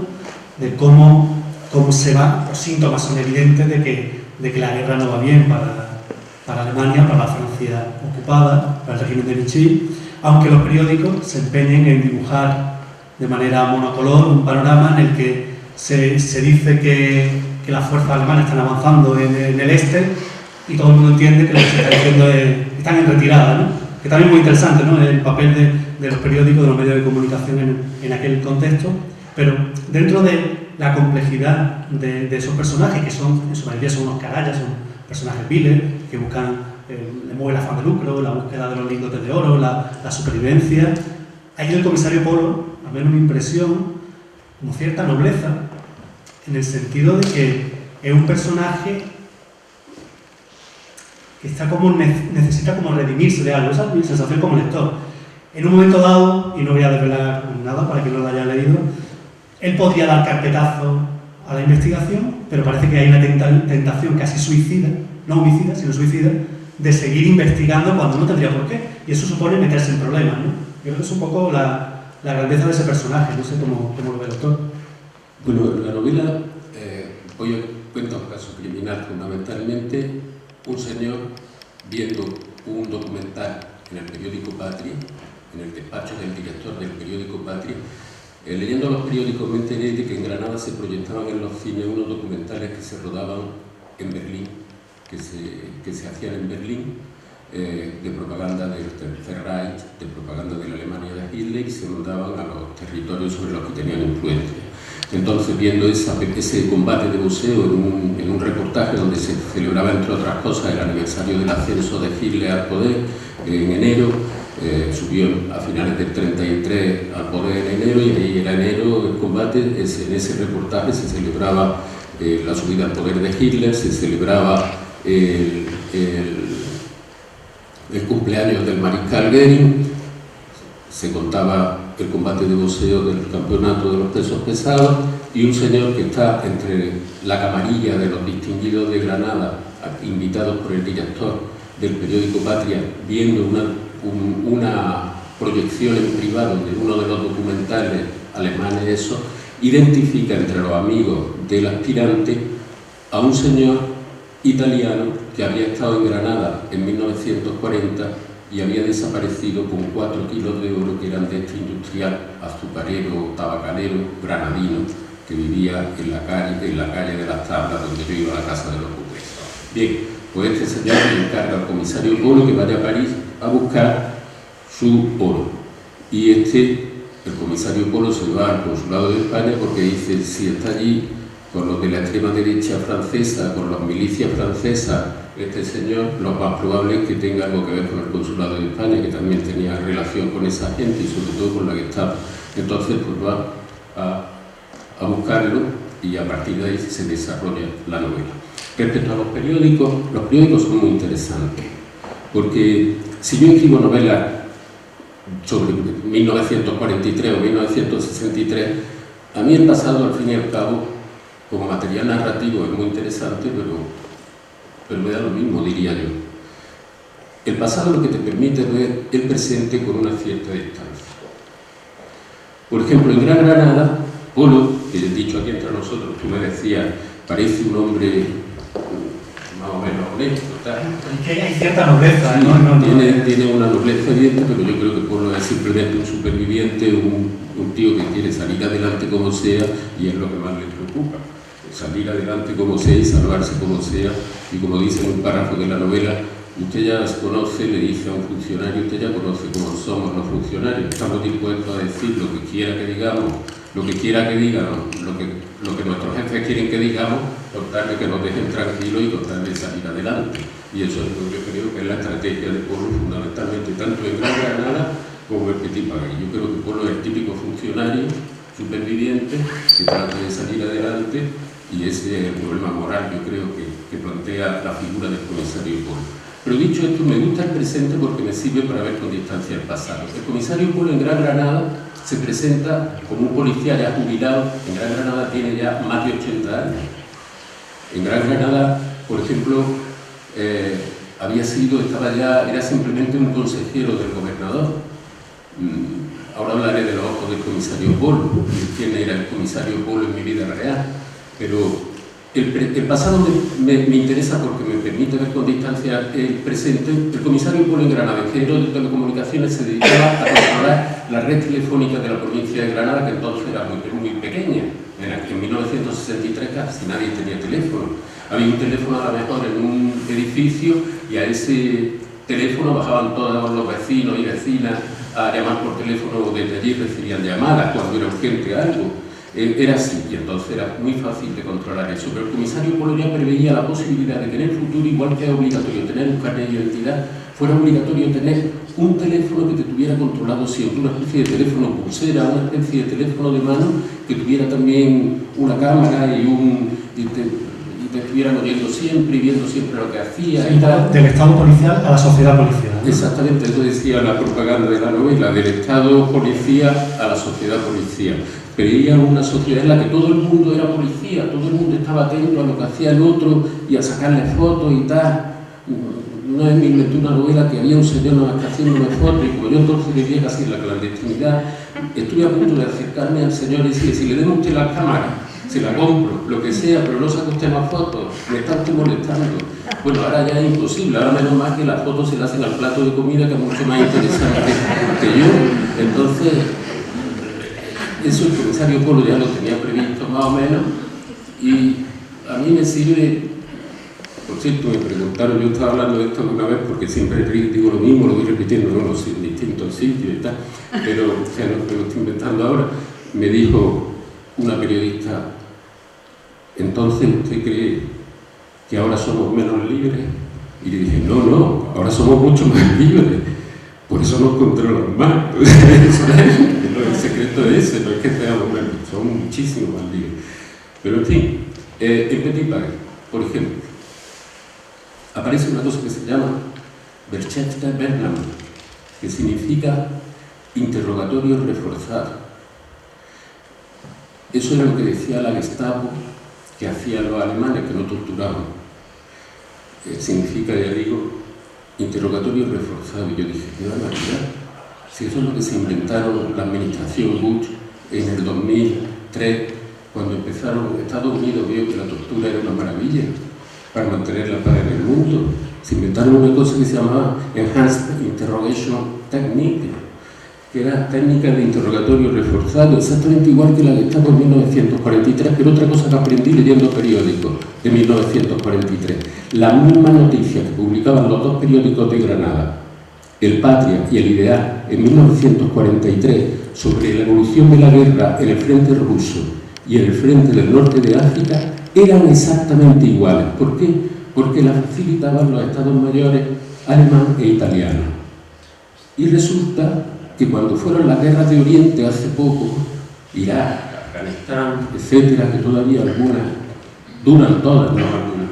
De cómo se va, los síntomas son evidentes de que la guerra no va bien para Alemania, para la Francia ocupada, para el régimen de Vichy, aunque los periódicos se empeñen en dibujar de manera monocolor un panorama en el que se dice que las fuerzas alemanas están avanzando en el este y todo el mundo entiende que lo que se está diciendo es que están en retirada, ¿no? Que también es muy interesante, ¿no? El papel de los periódicos, de los medios de comunicación en aquel contexto, pero dentro de la complejidad de esos personajes, que en su mayoría son unos canallas, son personajes viles, que buscan, le mueve el afán de lucro, la búsqueda de los lingotes de oro, la supervivencia. Hay en el comisario Polo, a menos una impresión, como cierta nobleza, en el sentido de que es un personaje que está necesita como redimirse de algo. Esa es mi sensación como lector. En un momento dado, y no voy a desvelar nada para que no lo haya leído, él podría dar carpetazo a la investigación, pero parece que hay una tentación casi suicida, no homicida, sino suicida, de seguir investigando cuando no tendría por qué. Y eso supone meterse en problemas, ¿no? Yo creo que es un poco la grandeza de ese personaje, no sé cómo lo ve el autor. Bueno, la novela cuenta un caso criminal fundamentalmente. Un señor viendo un documental en el periódico Patria, en el despacho del director del periódico Patria, leyendo los periódicos me enteré de que en Granada se proyectaban en los cines unos documentales que se rodaban en Berlín, que se hacían en Berlín, de propaganda del Tercer Reich, de propaganda de la Alemania de Hitler, y se mandaban a los territorios sobre los que tenían influencia. Entonces, viendo ese combate de boxeo en un reportaje donde se celebraba, entre otras cosas, el aniversario del ascenso de Hitler al poder en enero, subió a finales del 33 al poder en enero, y ahí era enero el combate. En ese reportaje se celebraba la subida al poder de Hitler, se celebraba el cumpleaños del mariscal Goering, se contaba el combate de boxeo del campeonato de los pesos pesados, y un señor que está entre la camarilla de los distinguidos de Granada, invitados por el director del periódico Patria, viendo una proyección en privado de uno de los documentales alemanes, identifica entre los amigos del aspirante a un señor italiano que había estado en Granada en 1940 y había desaparecido con 4 kilos de oro que eran de este industrial, azucarero, tabacalero, granadino, que vivía en la calle de las Tablas, donde yo iba a la casa de los Bien, pues este señor le encarga al comisario Polo que vaya a París a buscar su oro. Y el comisario Polo se va al consulado de España porque dice, si está allí con los de la extrema derecha francesa, con las milicias francesas, este señor, lo más probable es que tenga algo que ver con el consulado de España, que también tenía relación con esa gente y sobre todo con la Gestapo. Entonces, pues va a buscarlo y a partir de ahí se desarrolla la novela. Respecto a los periódicos son muy interesantes, porque si yo escribo novelas sobre 1943 o 1963, a mí el pasado, al fin y al cabo, como material narrativo es muy interesante, pero me da lo mismo, diría yo. El pasado lo que te permite ver el presente con una cierta distancia. Por ejemplo, en Gran Granada, Polo, que he dicho aquí entre nosotros, tú me decías, parece un hombre más o menos honesto, tal. Que hay cierta nobleza, sí, ¿no? Tiene una nobleza evidente, pero yo creo que Polo es simplemente un superviviente, un tío que quiere salir adelante como sea, y es lo que más le preocupa. Salir adelante como sea y salvarse como sea, y como dice en un párrafo de la novela, usted ya conoce, le dice a un funcionario, usted ya conoce cómo somos los funcionarios, estamos dispuestos a decir lo que quiera que digamos, lo que nuestros jefes quieren que digamos, con tal de que nos dejen tranquilos y con tal de salir adelante. Y eso es lo que yo creo que es la estrategia de Polo, fundamentalmente, tanto en Gran Granada como en Petit Paris. Yo creo que Polo es el típico funcionario superviviente que trata de salir adelante. Y ese es el problema moral, yo creo, que plantea la figura del comisario Polo. Pero dicho esto, me gusta el presente porque me sirve para ver con distancia el pasado. El comisario Polo en Gran Granada se presenta como un policía ya jubilado. En Gran Granada tiene ya más de 80 años. En Gran Granada, por ejemplo, era simplemente un consejero del gobernador. Ahora hablaré de los ojos del comisario Polo, quién era el comisario Polo en mi vida real. Pero el pasado me interesa porque me permite ver con distancia el presente. El comisario Polo en Granada, ingeniero de telecomunicaciones, se dedicaba a controlar la red telefónica de la provincia de Granada, que entonces era muy pequeña. En 1963 casi nadie tenía teléfono. Había un teléfono a lo mejor en un edificio y a ese teléfono bajaban todos los vecinos y vecinas a llamar por teléfono. Desde allí recibían llamadas cuando era urgente algo. Era así, y entonces era muy fácil de controlar eso. Pero el comisario Polo ya preveía la posibilidad de que en el futuro, igual que es obligatorio tener un carnet de identidad, fuera obligatorio tener un teléfono que te tuviera controlado siempre, una especie de teléfono pulsera, una especie de teléfono de mano que tuviera también una cámara y te estuvieran oyendo siempre y viendo siempre lo que hacía. Sí, del Estado policial a la sociedad policial, ¿no? Exactamente, eso decía la propaganda de la novela, del Estado policial a la sociedad policial. Veía una sociedad en la que todo el mundo era policía, todo el mundo estaba atento a lo que hacía el otro y a sacarle fotos y tal. Una vez me inventé una novela que había un señor nada más que haciéndome fotos, y como yo entonces vivía casi en la clandestinidad, estuve a punto de acercarme al señor y decirle, si le den usted la cámara, se la compro, lo que sea, pero no saca usted más fotos, me está usted molestando. Bueno, ahora ya es imposible, ahora menos mal que las fotos se le hacen al plato de comida, que es mucho más interesante que yo. Entonces, eso el comisario Polo ya lo tenía previsto más o menos, y a mí me sirve. Por cierto, me preguntaron, yo estaba hablando de esto una vez porque siempre digo lo mismo, lo voy repitiendo, no lo sé, en distintos sitios y tal, pero ya no me lo estoy inventando ahora. Me dijo una periodista, entonces ¿usted cree que ahora somos menos libres? Y le dije, no, ahora somos mucho más libres, por eso nos controlan más. El secreto es ese, no es que seamos menos, somos muchísimo más libres. Pero en fin, en Petit Paris, por ejemplo, aparece una cosa que se llama Berechte Vernehmung, que significa interrogatorio reforzado. Eso era lo que decía la Gestapo que hacían los alemanes, que no torturaban. Significa, ya digo, interrogatorio reforzado. Y yo dije, qué barbaridad. Si eso es lo que se inventaron la administración Bush en el 2003, cuando empezaron, Estados Unidos vio que la tortura era una maravilla para mantener la paz en el mundo. Se inventaron una cosa que se llamaba Enhanced Interrogation Technique, que era técnica de interrogatorio reforzado, exactamente igual que la que estaba en 1943, pero otra cosa que aprendí leyendo periódicos de 1943. Las mismas noticias que publicaban los dos periódicos de Granada, El Patria y El Ideal, en 1943, sobre la evolución de la guerra en el frente ruso y en el frente del norte de África, eran exactamente iguales. ¿Por qué? Porque las facilitaban los estados mayores alemán e italiano. Y resulta que cuando fueron las guerras de Oriente hace poco, Irak, Afganistán, etcétera, que todavía algunas duran todas, no algunas,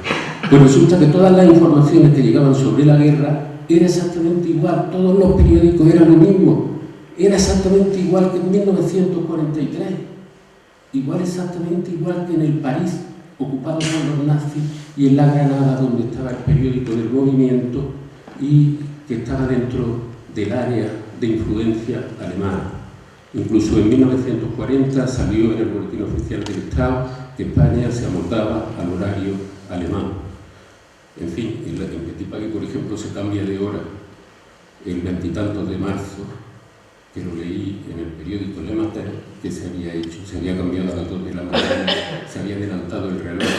pues resulta que todas las informaciones que llegaban sobre la guerra era exactamente igual, todos los periódicos eran lo mismo, era exactamente igual que en 1943, exactamente igual que en el París ocupado por los nazis y en la Granada donde estaba el periódico del movimiento y que estaba dentro del área de influencia alemana. Incluso en 1940 salió en el Boletín Oficial del Estado que España se amoldaba al horario alemán. En fin, en Petit Pagui, por ejemplo, se cambia de hora el 20 y tantos de marzo, que lo leí en el periódico Le Matin, que se había hecho, se había cambiado a las 2 de la mañana, se había adelantado el reloj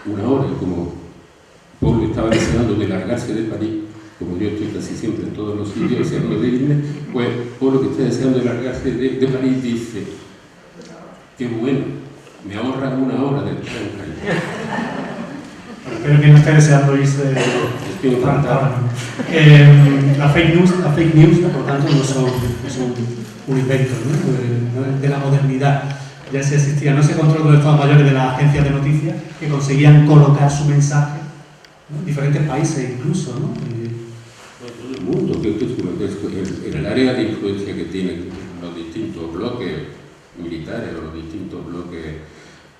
una hora, y como Pablo estaba deseando de largarse de París, como yo estoy casi siempre en todos los sitios deseando de irme, pues Pablo, que está deseando de largarse de París, dice: qué bueno, me ahorran una hora del tren. Espero que no esté deseando irse de la fake news, por lo tanto, no son un invento, ¿no? De la modernidad. Ya se existía, no se controló los estados mayores de las agencias de noticias que conseguían colocar su mensaje, ¿no? En diferentes países incluso, ¿no? Todo el mundo, en el área de influencia que tienen los distintos bloques militares o los distintos bloques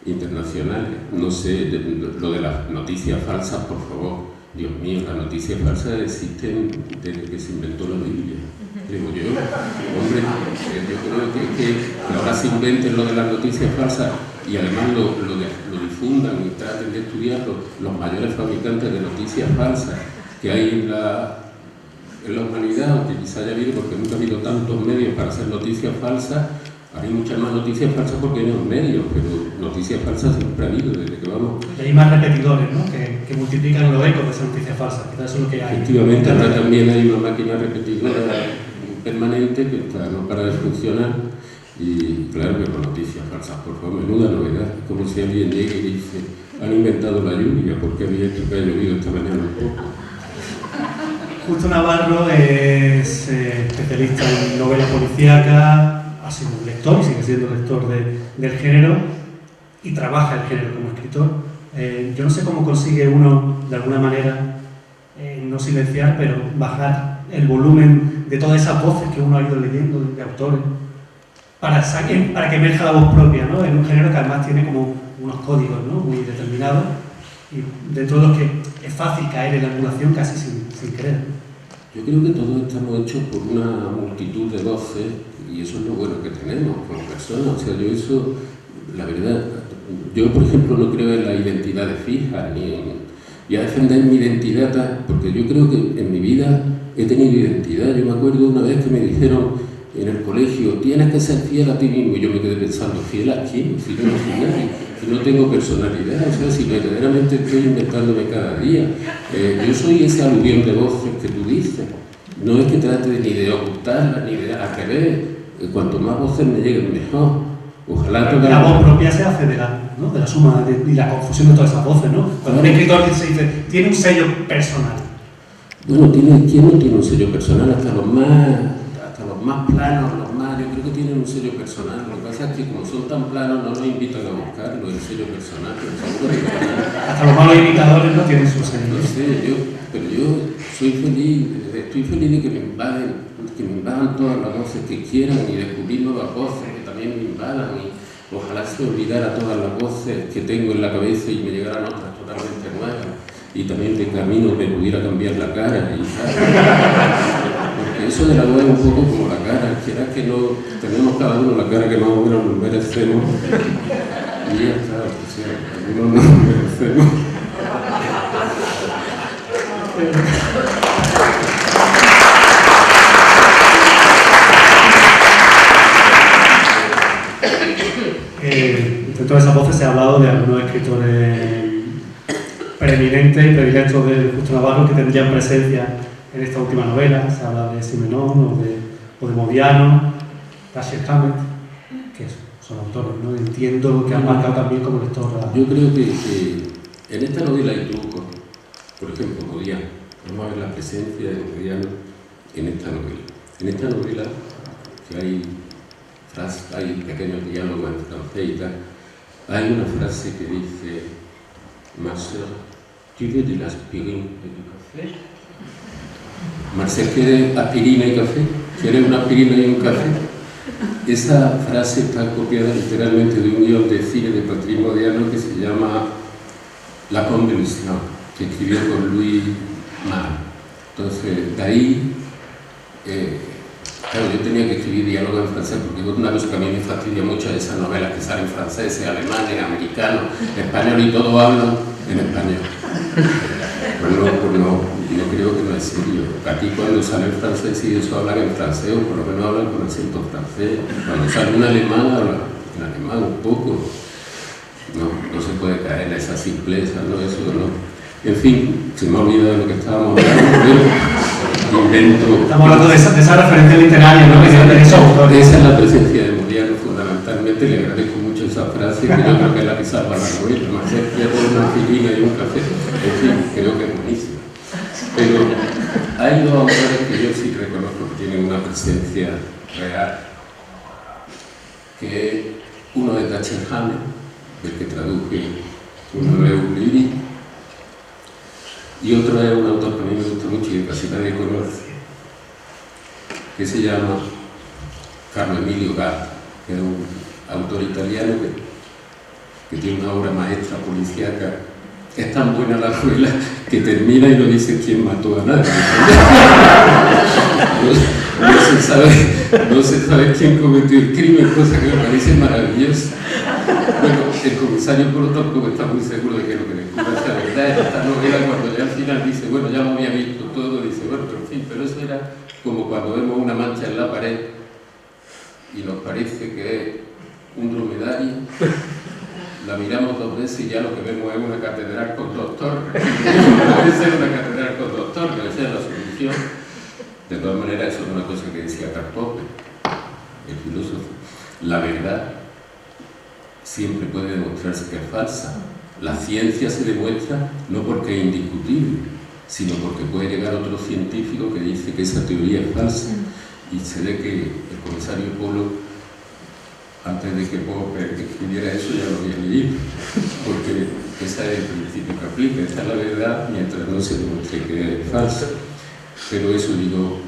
internacionales. No sé, lo de las noticias falsas, por favor. Dios mío, las noticias falsas existen desde que se inventó la Biblia. Digo yo, hombre, yo creo que ahora se inventen lo de las noticias falsas y además lo difundan y traten de estudiarlo los mayores fabricantes de noticias falsas que hay en la humanidad, aunque quizá haya habido, porque nunca ha habido tantos medios para hacer noticias falsas. Hay muchas más noticias falsas porque hay unos medios, pero noticias falsas siempre ha habido, desde que vamos. Y hay más repetidores, ¿no? Que multiplican los ecos de esas noticias falsas, quizás eso es lo que hay. Efectivamente, ahora también hay una máquina repetidora permanente que está, no para de funcionar. Y claro que con noticias falsas, por favor, menuda novedad. Es como si alguien llega y dice: han inventado la lluvia, porque había hecho que haya llovido esta mañana un poco. Justo Navarro es especialista en novela policíaca, ha sido un lector y sigue siendo lector del género y trabaja el género como escritor. Yo no sé cómo consigue uno, de alguna manera, no silenciar, pero bajar el volumen de todas esas voces que uno ha ido leyendo de autores para que emerja la voz propia, ¿no? En un género que además tiene como unos códigos, ¿no? Muy determinados y dentro de los que es fácil caer en la emulación casi sin querer. Yo creo que todos estamos hechos por una multitud de voces y eso es lo bueno que tenemos como personas. O sea, yo eso, la verdad, yo por ejemplo no creo en las identidades fijas y a defender mi identidad, porque yo creo que en mi vida he tenido identidad. Yo me acuerdo una vez que me dijeron en el colegio: tienes que ser fiel a ti mismo, y yo me quedé pensando: ¿fiel a quién? Si yo no soy nadie, si no tengo personalidad, o sea, si verdaderamente estoy inventándome cada día. Yo soy ese aluvión de voces que tú dices. No es que trate ni de ocultarlas, ni de al revés. Cuanto más voces me lleguen, mejor. Ojalá toda la voz propia se hace de la suma y la confusión de todas esas voces, ¿no? Cuando un escritor se dice, tiene un sello personal. Bueno, ¿quién no tiene un sello personal? Hasta los más planos, yo creo que tienen un sello personal. Lo que pasa es que como son tan planos no nos invitan a buscarlo, el sello personal. Hasta los malos imitadores no tienen su sello. No sé, pero yo soy feliz, estoy feliz de que me invadan todas las voces que quieran y descubrir nuevas voces que también me invadan. Y ojalá se olvidara todas las voces que tengo en la cabeza y me llegaran otras totalmente nuevas. Y también de camino me pudiera cambiar la cara y tal. Porque eso de la voz es un poco como la cara, quiera que no, tenemos cada uno la cara que más o menos merecemos. Y ya está, o sea, algunos no merecemos. dentro de esas voces se ha hablado de algunos escritores preeminentes y predilectos de Justo Navarro que tendrían presencia en esta última novela. Se habla de Simenón o de Modiano, Dashiell Hammett, que son autores, ¿no? Entiendo que han marcado también como lector. Yo creo que en esta novela hay trucos. Por ejemplo, Modiano. Vamos a ver la presencia de Modiano en esta novela. En esta novela, que hay pequeños diálogos entre francés y tal, hay una frase que dice: Ma sœur, tu veux de l'aspirine et du café? Marcel, ¿quiere aspirina y café? ¿Quiere una aspirina y un café? Esa frase está copiada literalmente de un guión de cine de Patrick Modiano que se llama La Convolution, que escribió con Louis Malle. Entonces, de ahí, claro, yo tenía que escribir diálogo en francés, porque una cosa que a mí me fastidia mucho es esas novelas que salen franceses, alemanes, americanos, español y todos hablan en español. Pues no creo que no es serio. Aquí cuando sale el francés y eso hablan en francés, o por lo menos hablan con acento francés. Cuando sale un alemán, hablan en alemán un poco. No se puede caer en esa simpleza, ¿no? Eso no. En fin, se me ha olvidado de lo que estábamos hablando, pero invento... Estamos hablando de esa referencia literaria, ¿no? Esa es la presencia de Modiano, fundamentalmente. Le agradezco mucho esa frase, que yo creo que es la que salva la novela. Más que una aspirina y un café, en fin, creo que es buenísimo. Pero hay dos autores que yo sí reconozco que tienen una presencia real, que uno es Dashiell Hammett, del que traduje uno de Uliri, y otro es un autor que a mí me gusta mucho y que casi nadie conoce, que se llama Carlo Emilio Gatta, que es un autor italiano que tiene una obra maestra policíaca. Es tan buena la novela que termina y no dice quién mató a nadie. No se sabe quién cometió el crimen, cosa que me parece maravillosa. Bueno, el comisario Protopco está muy seguro de que lo que descubre es la verdad en esta novela. Cuando ya al final dice, bueno, ya lo había visto todo, dice, bueno, pero en fin, pero eso era como cuando vemos una mancha en la pared y nos parece que es un dromedario. La miramos dos veces y ya lo que vemos es una catedral con 2 torres. Debe ser una catedral con 2 torres, esa es la solución. De todas maneras, eso es una cosa que decía Karl Popper, el filósofo. La verdad siempre puede demostrarse que es falsa. La ciencia se demuestra no porque es indiscutible, sino porque puede llegar otro científico que dice que esa teoría es falsa. Y se ve que el comisario Polo, antes de que Popper escribiera eso, ya lo había leído, porque ese es el principio que aplica, esta es la verdad mientras no se demuestre que es falsa. Pero eso digo,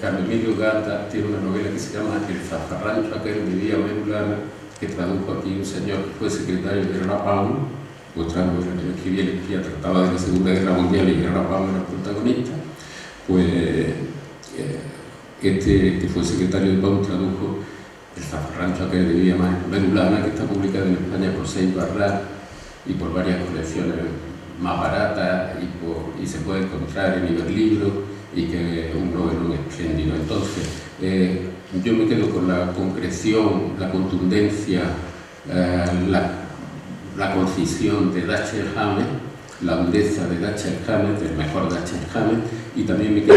Carlo Emilio Gatta tiene una novela que se llama El zafarrancho aquel de Villa Medulana, que tradujo aquí un señor que fue secretario de Rapalm, otra novela que yo escribí, que trataba de la Segunda Guerra Mundial y que Rapalm era el protagonista. Pues que fue secretario de Pau, tradujo El zafarrancho aquel de Villa Medulana, que está publicado en España por 6 Barras y por varias colecciones más baratas y se puede encontrar en Iberlibro, y que es un novelón espléndido. Entonces, yo me quedo con la concreción, la contundencia, la concisión de Dashiell Hammett, la dureza de Dashiell Hammett, el mejor Dashiell Hammett, y también me quedo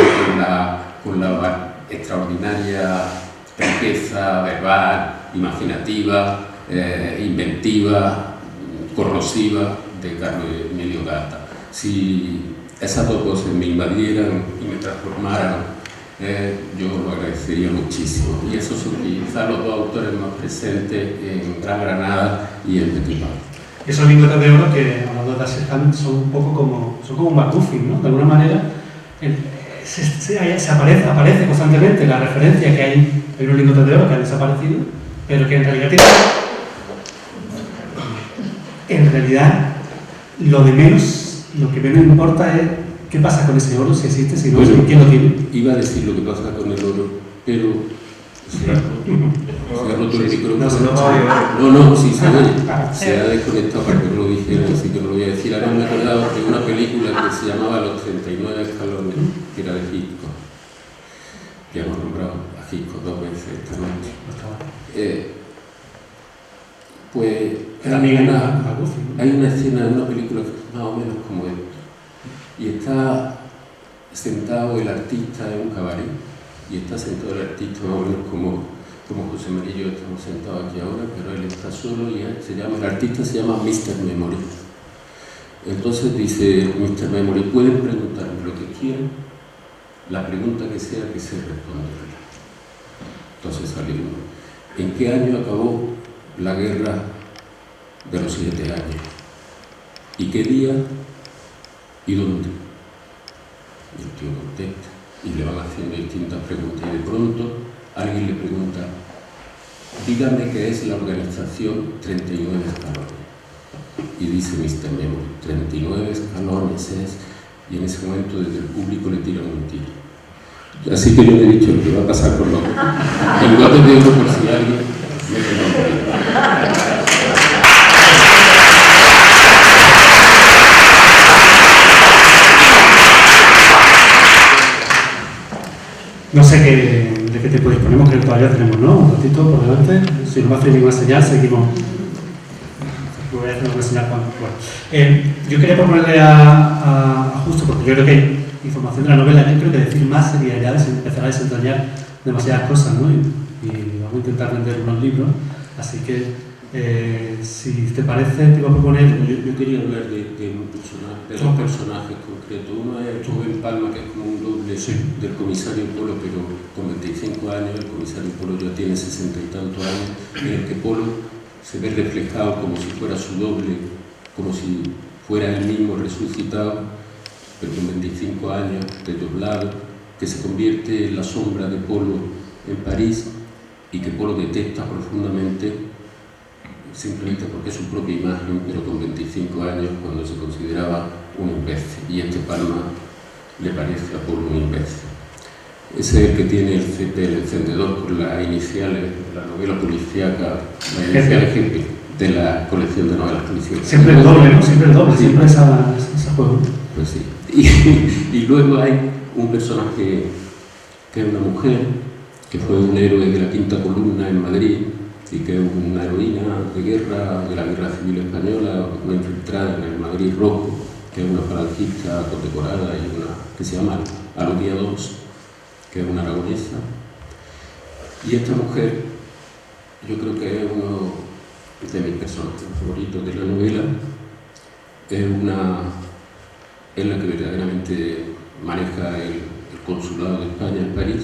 con la extraordinaria riqueza verbal, imaginativa, inventiva, corrosiva de Carlo Emilio Gatta. Si esas dos cosas me invadieran y me transformaran, yo lo agradecería muchísimo. Y esos son quizás los 2 autores más presentes en Gran Granada y en Petit Pau. Esos lingotes de oro que, hablando de Dashiell Hammett, son un poco como un MacGuffin, ¿no? De alguna manera, se aparece constantemente la referencia que hay en un lingote de oro que ha desaparecido, pero que en realidad lo que menos importa es qué pasa con ese oro, si existe, si no, bueno, quién lo tiene. Iba a decir lo que pasa con el oro, pero se ha roto el micrófono. No, sí, se ha desconectado para que no lo dijera, así que no lo voy a decir. Ahora me he acordado de una película que se llamaba Los 39 escalones, que era de Hitchcock. Ya hemos nombrado a Hitchcock 2 veces esta noche. Pues también hay una escena de una película más o menos como esto, y está sentado el artista en un cabaret, y está sentado el artista más o menos como José María y yo estamos sentados aquí ahora, pero él está solo y el artista se llama Mr. Memory. Entonces dice Mr. Memory, pueden preguntarme lo que quieran, la pregunta que sea que se responderá. Entonces sale uno. ¿En qué año acabó la guerra de los 7 años? ¿Y qué día? ¿Y dónde? Y el tío contesta y le van haciendo distintas preguntas y de pronto alguien le pregunta, dígame qué es la organización 39 escalones. Y dice Mr. Memory, 39 escalones es, y en ese momento desde el público le tiran un tiro. Así que yo le he dicho lo que va a pasar con los en lugar de euro por si alguien me conoce. No sé de qué tipo disponemos, creo que todavía tenemos, ¿no? Un ratito por delante. Si no me hace ninguna señal, seguimos. Voy a hacer una señal cuando. Bueno. Yo quería proponerle a Justo, porque yo creo que hay información de la novela, yo creo que decir más sería ya empezar a desentrañar demasiadas cosas, ¿no? Y vamos a intentar vender unos libros. Así que, si te parece, te iba a proponer. Yo quería hablar de un personaje, de dos personajes concretos. Uno es Rubén Palma, que es como un doble del comisario Polo, pero con 25 años. El comisario Polo ya tiene 60 y tantos años, en el que Polo se ve reflejado como si fuera su doble, como si fuera él mismo resucitado, pero con 25 años, desdoblado, que se convierte en la sombra de Polo en París y que Polo detesta profundamente, simplemente porque es su propia imagen, pero con 25 años, cuando se consideraba un imbécil. Y Palma le parece a Polo un imbécil. Ese es el que tiene el encendedor con las iniciales, la novela policíaca, las iniciales GP, de la colección de novelas policíacas. Siempre el doble, ¿no? Siempre el doble, sí. Siempre ese juego. Pues sí. Y luego hay un personaje que es una mujer, que fue un héroe de la Quinta Columna en Madrid, y que es una heroína de guerra, de la Guerra Civil Española, una infiltrada en el Madrid Rojo, que es una falangista condecorada y una que se llama Alodia Dons, que es una aragonesa. Y esta mujer, yo creo que es uno de mis personajes favoritos de la novela, es la que verdaderamente maneja el consulado de España en París,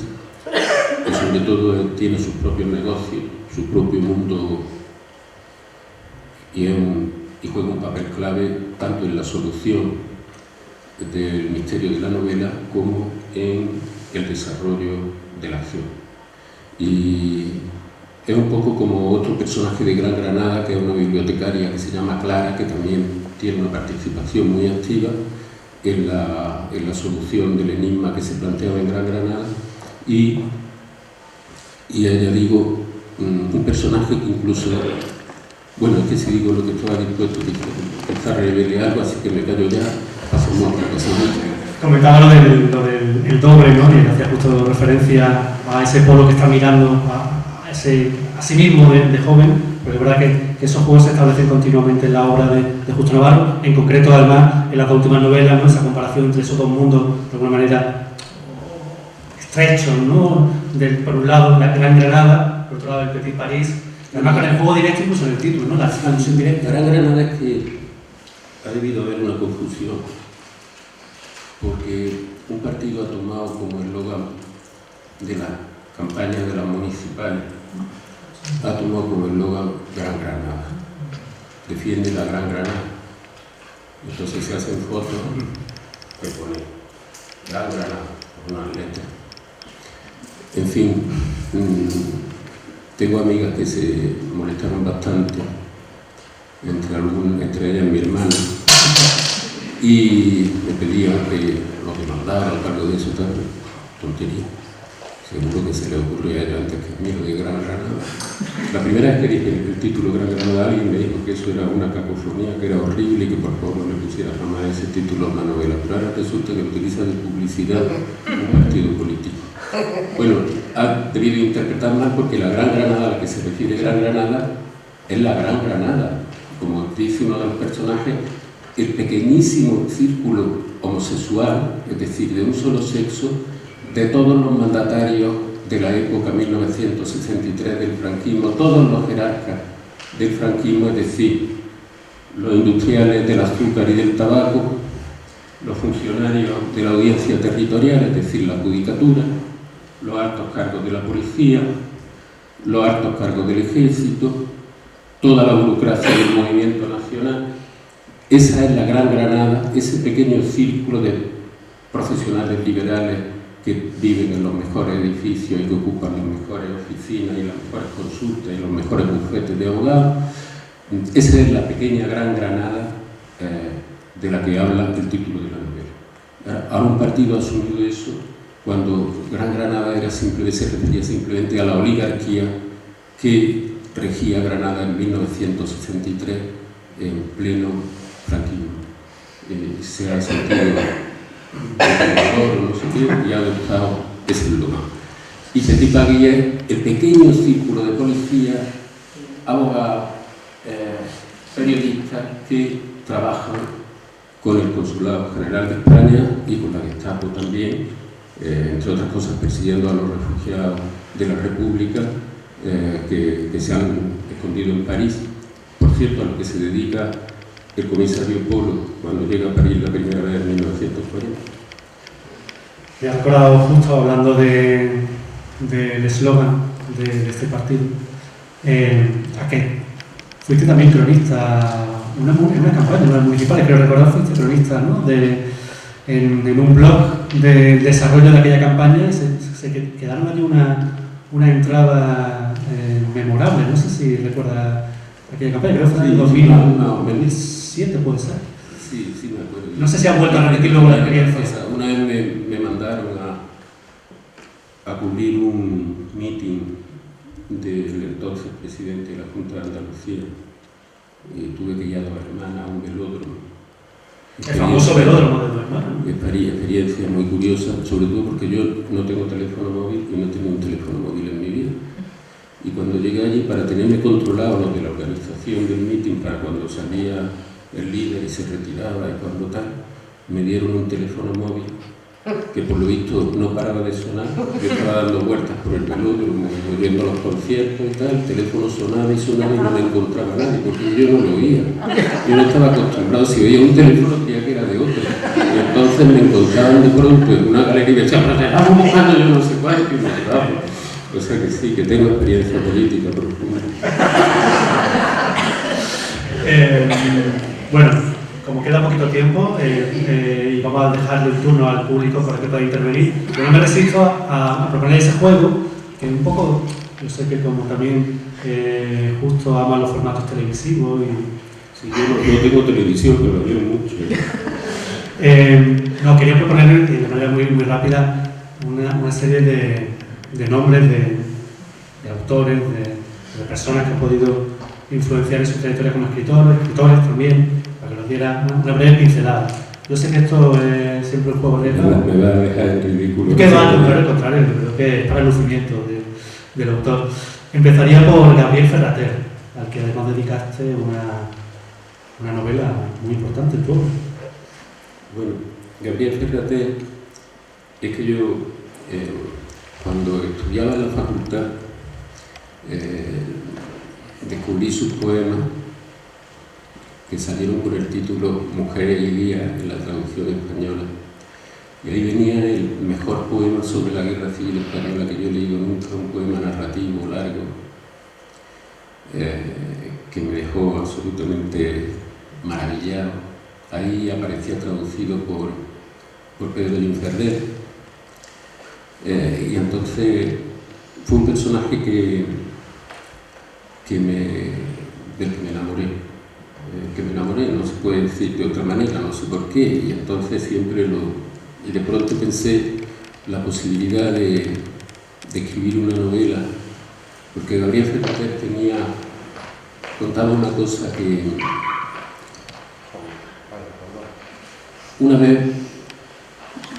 y sobre todo tiene sus propios negocios, su propio mundo, y juega un papel clave tanto en la solución del misterio de la novela como en el desarrollo de la acción. Y es un poco como otro personaje de Gran Granada, que es una bibliotecaria que se llama Clara, que también tiene una participación muy activa en la solución del enigma que se planteaba en Gran Granada, y ella, digo, un personaje que incluso, bueno, es que si digo lo que estaba dispuesto quizá revele algo, así que me callo ya, paso muchas cosas. Comentaba lo del doble, ¿no? Y hacía justo referencia a ese Polo que está mirando a sí mismo de joven, pero es verdad que esos juegos se establecen continuamente en la obra de Justo Navarro, en concreto además en las dos últimas novelas, ¿no? Esa comparación entre esos dos mundos, de alguna manera estrechos, ¿no? Por un lado la Gran Granada, por otro lado el Petit París, además con el juego directo incluso en el título, ¿no? La alusión directa. Gran Granada es que ha debido haber una confusión, porque un partido ha tomado como eslogan de la campaña de las municipales, ha tomado como eslogan Gran Granada, defiende la Gran Granada. Entonces se hacen fotos que pone Gran Granada, con unas letras. En fin, tengo amigas que se molestaron bastante, entre ellas mi hermana, y me pedían que lo demandara al cargo de eso, tal, tontería. Seguro que se le ocurrió a ella antes que a mí lo de Gran Granada. La primera vez que dije el título Gran Granada, alguien me dijo que eso era una cacofonía, que era horrible y que por favor no le pusiera jamás ese título a una novela. Pero ahora resulta que utiliza de publicidad un partido político. Bueno, ha debido interpretar mal porque la Gran Granada a la que se refiere Gran Granada es la Gran Granada, como dice uno de los personajes, el pequeñísimo círculo homosexual, es decir, de un solo sexo, de todos los mandatarios de la época 1963 del franquismo, todos los jerarcas del franquismo, es decir, los industriales del azúcar y del tabaco, los funcionarios de la audiencia territorial, es decir, la judicatura, los altos cargos de la policía, los altos cargos del ejército, toda la burocracia del movimiento nacional. Esa es la Gran Granada, ese pequeño círculo de profesionales liberales que viven en los mejores edificios y que ocupan las mejores oficinas y las mejores consultas y los mejores bufetes de abogados. Esa es la pequeña Gran Granada de la que habla el título de la novela. Ahora un partido ha asumido eso cuando Gran Granada se refería simplemente a la oligarquía que regía Granada en 1963 en pleno franquismo. Se ha sentido no sé qué, y ha adoptado ese lema. Y Petit Pagui es el pequeño círculo de policías, abogados, periodistas que trabajan con el Consulado General de España y con la Gestapo también, entre otras cosas persiguiendo a los refugiados de la República que se han escondido en París. Por cierto, a lo que se dedica el comisario Polo cuando llega a París la primera vez en 1940. Me ha recordado justo hablando del eslogan de este partido, a que fuiste también cronista, una campaña, una municipal, creo recordar, fuiste cronista, ¿no? En un blog de desarrollo de aquella campaña, se quedaron allí una entrada memorable, no sé si recuerda aquella campaña, creo que fue en 2007, puede ser. Sí, me acuerdo. No sé si han vuelto a repetir luego la experiencia. Una vez me mandaron a cubrir un meeting del entonces presidente de la Junta de Andalucía. Y tuve que ir a Dos Hermanas a un velódromo. El famoso velódromo de Dos Hermanas. Experiencia muy curiosa, sobre todo porque yo no tengo teléfono móvil y no tenía un teléfono móvil en mi vida. Y cuando llegué allí, para tenerme controlado lo de la organización del meeting, para cuando salía el líder y se retiraba y cuando tal, me dieron un teléfono móvil que por lo visto no paraba de sonar. Yo estaba dando vueltas por el velódromo, oyendo los conciertos y tal, el teléfono sonaba y sonaba y no me encontraba nadie, porque yo no lo oía. Yo no estaba acostumbrado, si oía un teléfono creía que era de otro. Y entonces me encontraban de pronto en una galería y me decían, pero te estamos buscando yo no sé cuál, y me llevaba. O sea que sí, que tengo experiencia política profunda. Bueno, como queda poquito tiempo y vamos a dejarle el turno al público para que pueda intervenir, yo no me resisto a proponer ese juego, que un poco, yo sé que como también justo ama los formatos televisivos y... Sí, yo no tengo televisión, pero lo veo mucho. No, quería proponer de manera muy rápida una serie de nombres de autores, de personas que han podido influenciar en su trayectoria como escritores también, para que nos diera una breve pincelada. Yo sé que esto es siempre un juego de... Me va a dejar en ridículo. Que va, al contrario, yo creo que es para el lucimiento del autor. Empezaría por Gabriel Ferrater, al que además dedicaste una novela muy importante, el pueblo. Bueno, Gabriel Ferrater, es que yo, cuando estudiaba en la facultad, descubrí sus poemas que salieron por el título Mujeres y Días en la traducción española. Y ahí venía el mejor poema sobre la Guerra Civil Española que yo he leído nunca, un poema narrativo largo, que me dejó absolutamente maravillado. Ahí aparecía traducido por Pedro Ginferrer. Y entonces fue un personaje del que me enamoré, no se puede decir de otra manera, no sé por qué, y entonces siempre y de pronto pensé la posibilidad de escribir una novela, porque Gabriel Ferrater contaba una cosa que una vez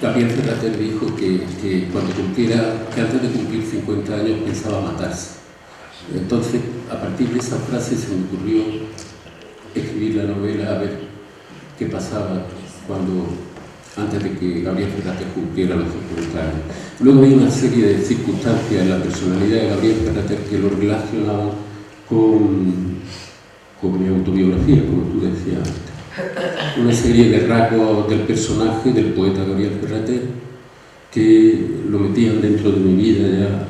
Gabriel Ferrater dijo que antes de cumplir 50 años pensaba matarse. Entonces, a partir de esa frase se me ocurrió escribir la novela, a ver qué pasaba antes de que Gabriel Ferrater cumpliera los 50 años. Luego hay una serie de circunstancias en la personalidad de Gabriel Ferrater que lo relacionaban con mi autobiografía, como tú decías antes. Una serie de rasgos del personaje, del poeta Gabriel Ferrater, que lo metían dentro de mi vida ya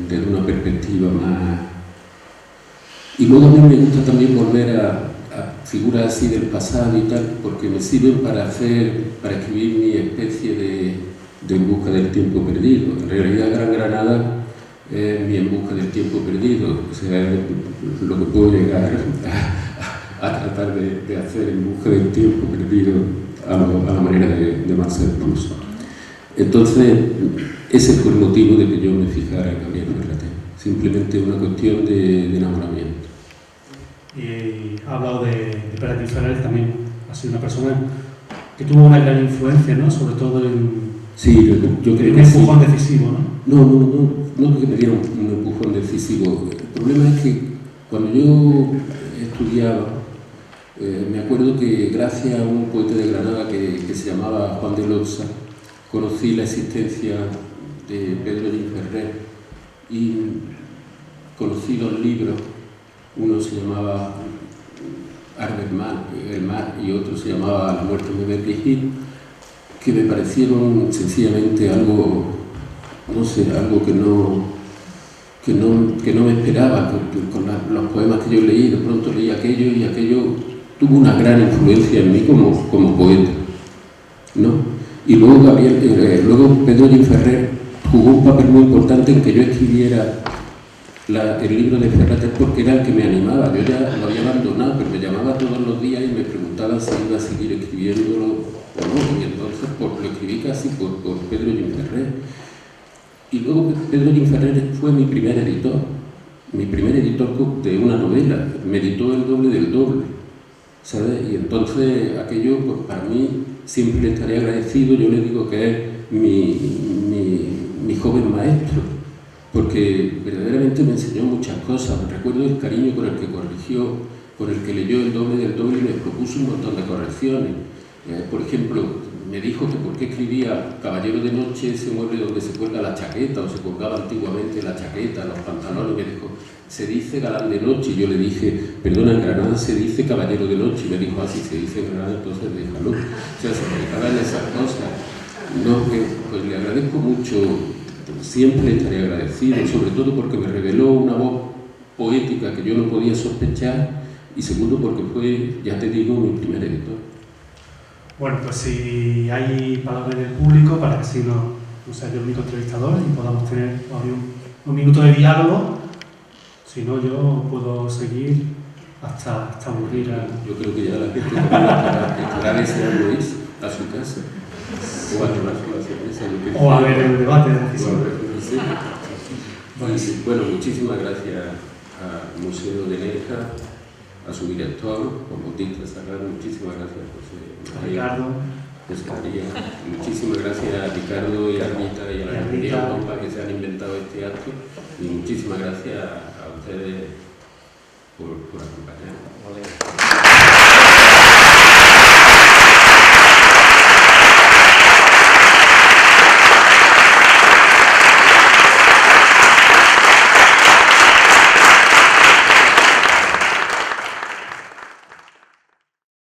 desde una perspectiva más. Y luego a mí me gusta también volver a figuras así del pasado y tal, porque me sirven para escribir mi especie de En busca del tiempo perdido. En realidad Gran Granada es mi En busca del tiempo perdido, o sea, es lo que puedo llegar a tratar de hacer En busca del tiempo perdido a la manera de Marcel Proust. Entonces, ese fue el motivo de que yo me fijara en Gabriel Ferrater, simplemente una cuestión de enamoramiento. Y ha hablado de Pérez Ferrer, también ha sido una persona que tuvo una gran influencia, ¿no? Sobre todo en yo creo un empujón decisivo, ¿no? No que me diera un empujón decisivo. El problema es que cuando yo estudiaba, me acuerdo que gracias a un poeta de Granada que se llamaba Juan de Loza, conocí la existencia de Pedro Gimferrer y conocí dos libros. Uno se llamaba El mar y otro se llamaba La muerte de Beverly Hills, que me parecieron sencillamente algo, no sé, algo que no me esperaba. Con los poemas que yo leí, de pronto leí aquello y aquello tuvo una gran influencia en mí como poeta, ¿no? Y luego Pedro Gimferrer jugó un papel muy importante en que yo escribiera el libro de Ferrater, porque era el que me animaba. Yo ya lo había abandonado, pero me llamaba todos los días y me preguntaba si iba a seguir escribiéndolo o no, y entonces lo escribí casi por Pedro Gimferrer. Y luego Pedro Gimferrer fue mi primer editor de una novela, me editó El doble del doble, ¿sabes? Y entonces aquello, pues, para mí siempre le estaré agradecido. Yo le digo que es mi joven maestro, porque verdaderamente me enseñó muchas cosas. Recuerdo el cariño con el que corrigió, con el que leyó El doble del doble y me propuso un montón de correcciones. Por ejemplo, me dijo que por qué escribía Caballero de noche, ese mueble donde se cuelga la chaqueta, o se colgaba antiguamente la chaqueta, los pantalones. Me dijo, se dice galán de noche. Y yo le dije, perdona, en Granada se dice caballero de noche. Y me dijo, así se dice en Granada, entonces déjalo. O sea, se dedicaba en esas cosas. No, pues le agradezco mucho. Siempre estaré agradecido, sobre todo porque me reveló una voz poética que yo no podía sospechar, y segundo porque fue, ya te digo, mi primer editor. Bueno, pues si hay palabras del público, para que así no sea yo el único entrevistador y podamos tener un minuto de diálogo, si no yo puedo seguir hasta aburrir a... Yo creo que ya la gente estará deseando ir a su casa. O a ver el debate de la decisión. Bueno, muchísimas gracias al Museo de Nerja, a su director, Juan Bautista Serrano. Muchísimas gracias, José Ricardo. Muchísimas gracias a Ricardo y a Rita y a la Galería Europa que se han inventado este acto, y muchísimas gracias a ustedes por acompañarnos.